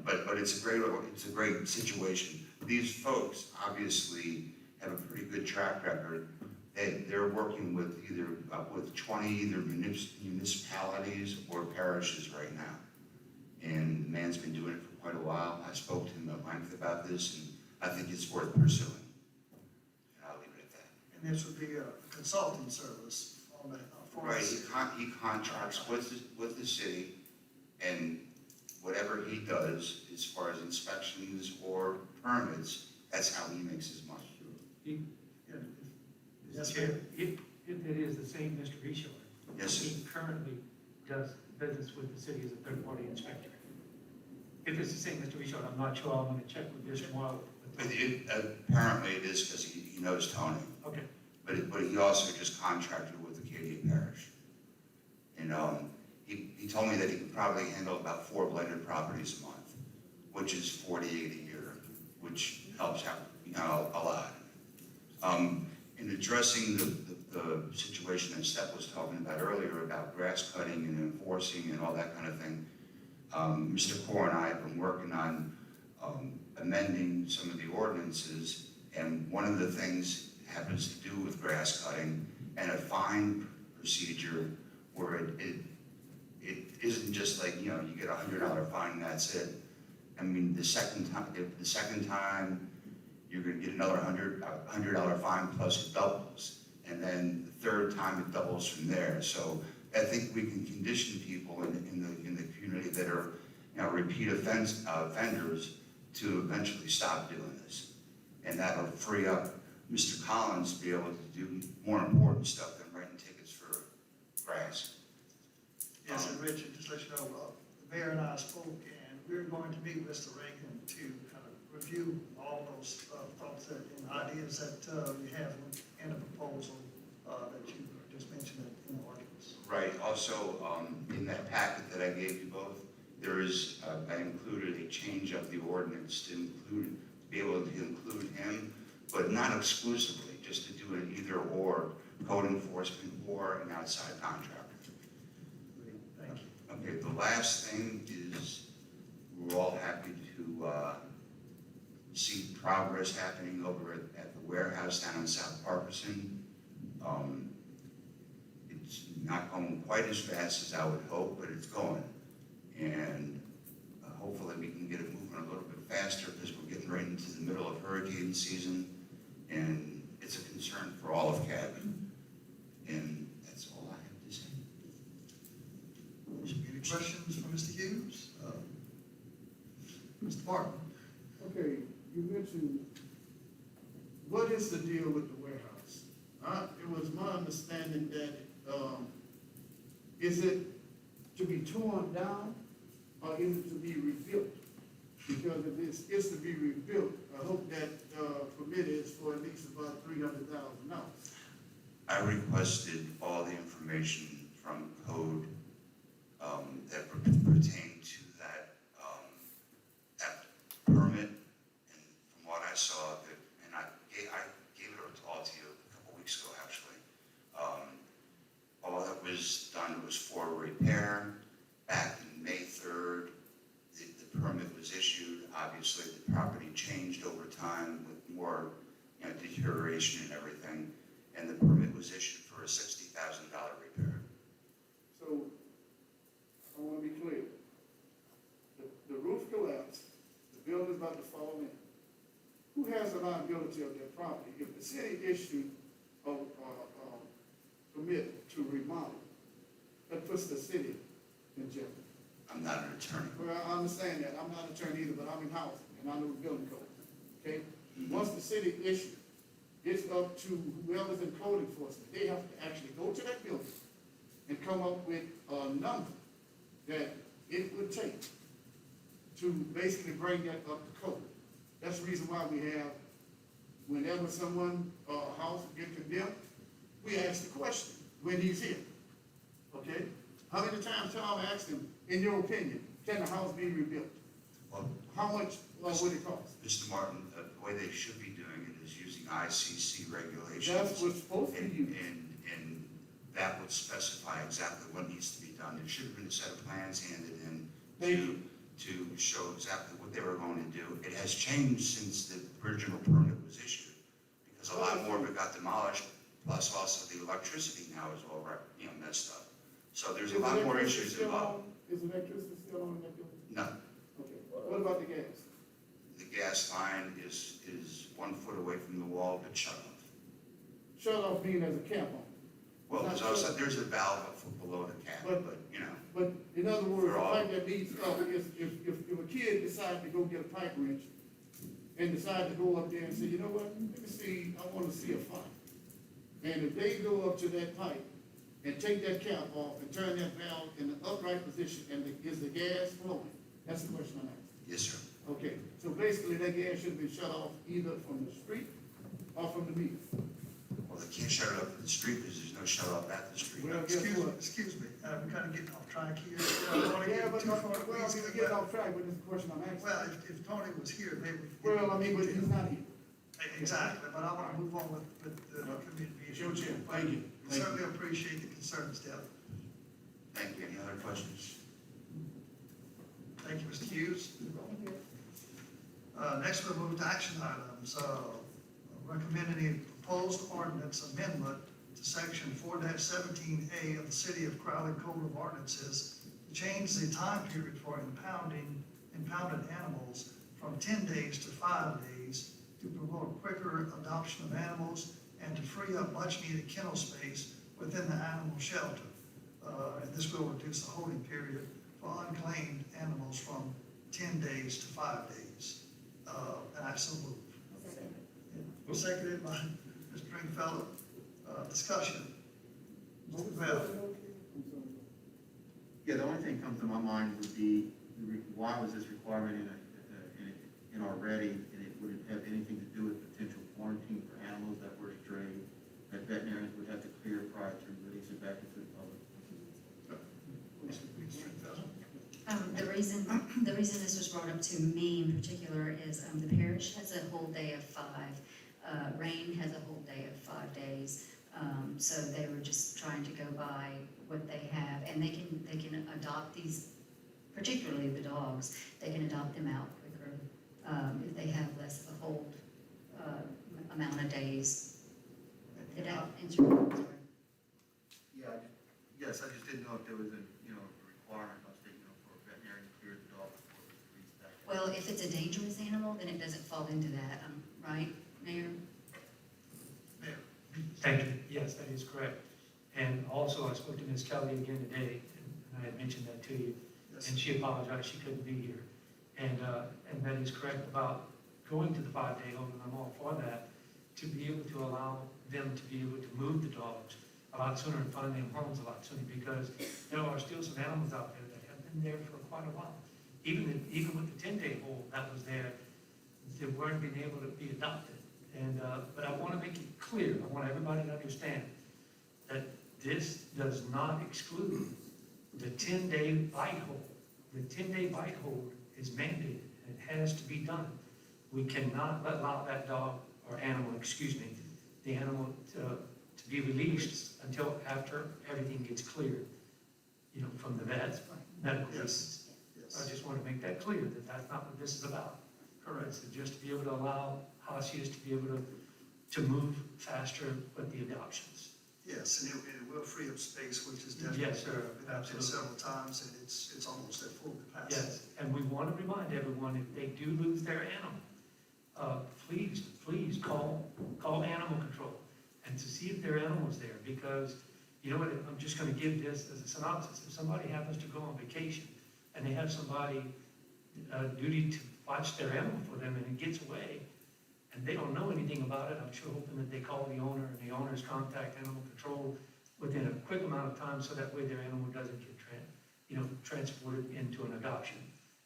but it's a great situation. These folks obviously have a pretty good track record. They're working with either 20 municipalities or parishes right now. And the man's been doing it for quite a while. I spoke to him at length about this, and I think it's worth pursuing. And I'll leave it at that. And this would be a consulting service on the, for Right, us. he contracts with the city, and whatever he does as far as inspections or permits, that's how he makes his money. Yes, Chair, ma'am. if it is the same Mr. Reshore. Yes, sir. He currently does business with the city as a third-party inspector. If it's the same Mr. Reshore, I'm not sure, I'm gonna check with this tomorrow. But apparently it is because he knows Tony. Okay. But he also just contracted with Acadia Parish. And, he told me that he could probably handle about 4 blended properties a month, which is 48 a year, which helps out, a lot. In addressing the situation that Steph was talking about earlier about grass cutting and enforcing and all that kind of thing, Mr. Core and I have been working on amending some of the ordinances, and one of the things happens to do with grass cutting and a fine procedure where it isn't just like, you get $100 fine and that's it. I mean, the second time, you're gonna get another $100 fine plus it doubles. And then the third time it doubles from there. So I think we can condition people in the community that are, repeat offenders to eventually stop doing this. And that'll free up Mr. Collins to be able to do more important stuff than writing tickets for grass. Yes, and Richard, just let you know, the mayor and I spoke, and we're going to meet with Mr. Rankin to kind of review all those thoughts and ideas that you have in a proposal that you just mentioned in the ordinance. Right, also, in that packet that I gave you both, there is, I included a change of the ordinance to be able to include him, but not exclusively, just to do an either or, code enforcement or an outside contractor. Thank you. Okay, the last thing is, we're all happy to see progress happening over at the warehouse down in South Parkinson. It's not going quite as fast as I would hope, but it's going. And hopefully we can get it moving a little bit faster because we're getting right into the middle of hurricane season. And it's a concern for all of Cadman. And that's all I have to say. Any questions for Mr. Hughes? Mr. Martin? Okay, you mentioned, what is the deal with the warehouse? It was my understanding that, is it to be torn down or is it to be rebuilt? Because if it's to be rebuilt, I hope that permit is for at least about $300,000. I requested all the information from code that pertain to that permit. And from what I saw, and I gave it all to you a couple weeks ago, actually. All that was done was for repair. Back in May 3rd, the permit was issued. Obviously, the property changed over time with more deterioration and everything. And the permit was issued for a $60,000 repair. So, I want to be clear. The roof collapsed, the building's about to fall in. Who has the liability of that property? If the city issued a permit to remodel, that puts the city in jeopardy. I'm not an attorney. Well, I understand that. I'm not an attorney either, but I'm in housing and I know the building code, okay? Once the city issues, it's up to whoever's in code enforcement. They have to actually go to that building and come up with a number that it would take to basically bring that up to code. That's the reason why we have, whenever someone, house gets condemned, we ask the question when he's here, okay? How many times Tom asked him, in your opinion, can the house be rebuilt? Well, How much would it cost? Mr. Martin, the way they should be doing it is using ICC regulations. That's what's supposed to be used. And that would specify exactly what needs to be done. There should have been a set of plans handed in to show exactly what they were going to do. It has changed since the original permit was issued, because a lot more of it got demolished, plus also the electricity now is all messed up. So there's a lot more issues involved. Is electricity still on in that building? No, Okay, what about the gas? the gas line is 1 foot away from the wall, but shut off. Shut off being as a camp on. Well, there's a valve a foot below the cap, but But in other words, For the all- pipe that needs, if a kid decides to go get a pipe wrench and decide to go up there and say, you know what, let me see, I wanna see a fight. And if they go up to that pipe and take that cap off and turn that valve in the upright position, and is the gas flowing? That's the question I'm asking. Yes, sir. Okay, so basically that gas should be shut off either from the street or from the meter. Well, they can't shut it up at the street because there's no shut off at the street. Well, guess what? Excuse me, we're kind of getting off track here. Yeah, but, well, we get off track, but it's the question I'm asking. Well, if Tony was here, they would. Well, I mean, but he's not here. Exactly, but I want to move on with the community It's your issue. chair. Thank you. We certainly appreciate the concerns, Deb. Thank you. Any other questions? Thank you, Mr. Hughes. Next, we'll move to action items. Recommending a proposed ordinance amendment to section 4-17A of the City of Crowley Code of Ordinances to change the time period for impounded animals from 10 days to 5 days to promote quicker adoption of animals and to free up much-needed kennel space within the animal shelter. And this will reduce the holding period for unclaimed animals from 10 days to 5 days. And I so move. Seconded by Mr. Stringfellow. Discussion. Mr. Bell. Yeah, the only thing that comes to my mind would be, why was this requirement in already, and it wouldn't have anything to do with potential quarantine for animals that were strayed, that veterinarians would have to clear prior to release it back into the public. The reason this was brought up to me in particular is, the parish has a whole day of 5, Rain has a whole day of 5 days. So they were just trying to go by what they have, and they can adopt these, particularly the dogs, they can adopt them out quicker, if they have less of a hold, amount of days. Did I answer your question? Yeah, yes, I just didn't know if there was a, requirement by state, for a veterinarian to clear the dog before it was released back. Well, if it's a dangerous animal, then it doesn't fall into that, right, Mayor? Thank you. Yes, that is correct. And also, I spoke to Ms. Kelly again today, and I had mentioned that to you. Yes. And she apologized, she couldn't be here. And that is correct about going to the 5-day hold, and I'm all for that, to be able to allow them to be able to move the dogs a lot sooner and find them homes a lot sooner, because there are still some animals out there that have been there for quite a while. Even with the 10-day hold that was there, they weren't being able to be adopted. And, but I want to make it clear, I want everybody to understand that this does not exclude the 10-day bite hold. The 10-day bite hold is mandated, and it has to be done. We cannot allow that dog, or animal, the animal to be released until after everything gets cleared, from the vets, medical reasons. I just want to make that clear, that that's not what this is about. Correct. It's just to be able to allow hostages to be able to move faster with the adoptions. Yes, and it will free up space, which is definitely. Yes, sir. Been out there several times, and it's almost at full capacity. Yes, and we want to remind everyone, if they do lose their animal, please call animal control and to see if their animal's there, because, you know what, I'm just going to give this as a synopsis. If somebody happens to go on vacation and they have somebody duty to watch their animal for them and it gets away, and they don't know anything about it, I'm sure hoping that they call the owner and the owners contact animal control within a quick amount of time, so that way their animal doesn't get transported into an adoption.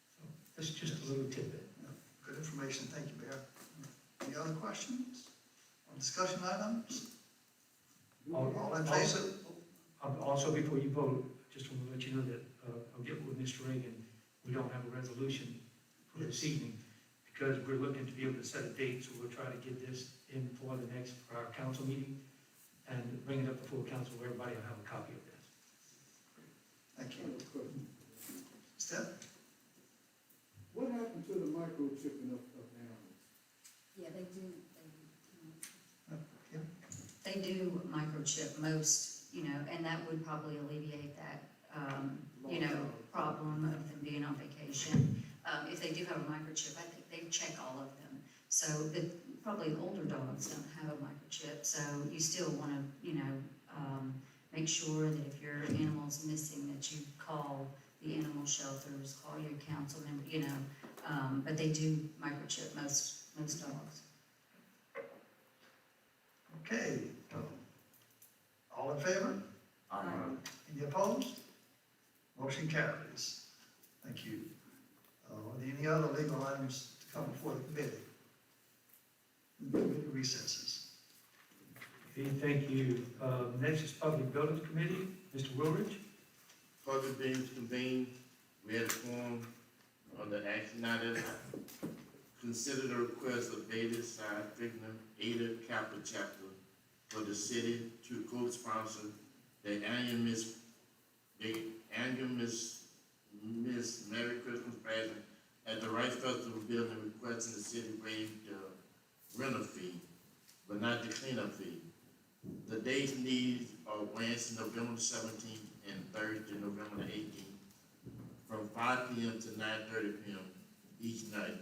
So that's just a little tidbit. Good information, thank you, Mayor. Any other questions on discussion items? All in favor? Also, before you vote, just want to let you know that I'll get with Mr. Reagan. We don't have a resolution for this evening, because we're looking to be able to set a date, so we'll try to get this in for our council meeting and bring it up before council, where everybody will have a copy of this. Thank you. Steph? What happened to the microchipping of animals? Yeah, they do microchip most, and that would probably alleviate that, problem of them being on vacation. If they do have a microchip, I think they check all of them. So probably older dogs don't have a microchip, so you still want to, make sure that if your animal's missing, that you call the animal shelters, call your council member, but they do microchip most dogs. Okay, all in favor? Any opposed? Motion carries. Thank you. Are there any other legal items to come before the committee? Committee recesses. Okay, thank you. Next is Public Buildings Committee, Mr. Woolridge. Public Buildings convened, we had a forum on the action item. Consider the request of David Side Figner, Ada Capital Chapter for the city to co-sponsor the annual Miss Merry Christmas pageant at the Rice Festival building, requesting the city waive the rental fee, but not the cleanup fee. The dates needed are Wednesday, November the 17th, and Thursday, November the 18th, from 5 p.m. to 9:30 p.m. each night.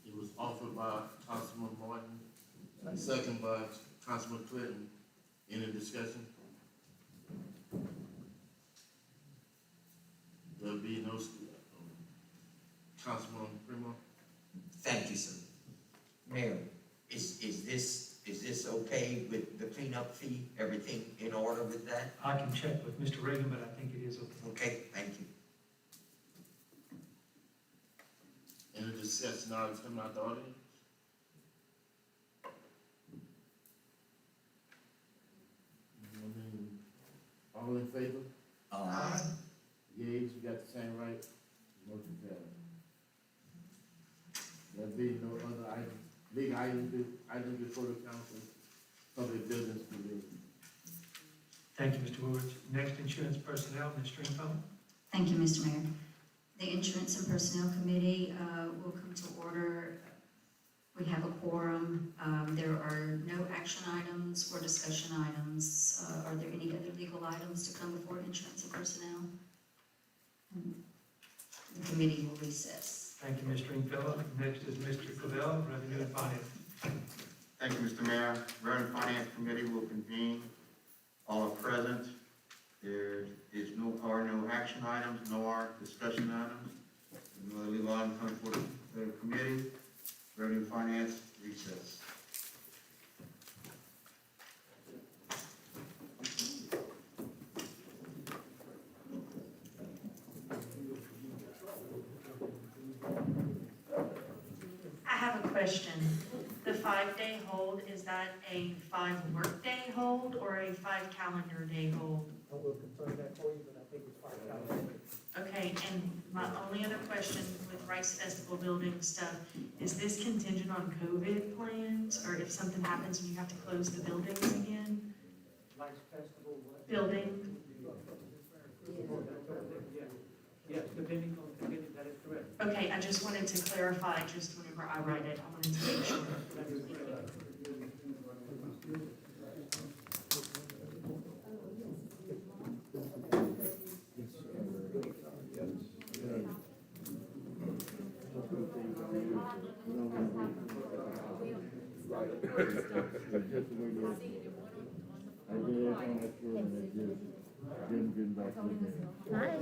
It was offered by Councilman Martin, second by Councilman Clinton. Any discussion? There'll be no, Councilman Primo? Thank you, sir. Mayor, is this okay with the cleanup fee? Everything in order with that? I can check with Mr. Reagan, but I think it is okay. Okay, thank you. Any discussion now coming out the audience? All in favor? Yeas, you got the same right? Motion carried. There be no other item, big items before the council, Public Buildings Committee. Thank you, Mr. Woolridge. Next, Insurance Personnel, Ms. Stringfellow. Thank you, Mr. Mayor. The Insurance and Personnel Committee will come to order. We have a quorum. There are no action items or discussion items. Are there any other legal items to come before Insurance and Personnel? The committee will recess. Thank you, Ms. Stringfellow. Next is Mr. Clavell, Revenue and Finance. Thank you, Mr. Mayor. Revenue and Finance Committee will convene. All are present. There is no action items, nor discussion items. No other legal items coming for the committee. Revenue and Finance recess. I have a question. The 5-day hold, is that a 5 workday hold or a 5 calendar day hold? I will confirm that for you, but I think it's 5 calendar. Okay, and my only other question with Rice Festival building stuff, is this contingent on COVID plans? Or if something happens and you have to close the buildings again? Rice Festival, what? Building? Yes, depending on the committee, that is correct. Okay, I just wanted to clarify, just whenever I write it, I wanted to make sure. Hi.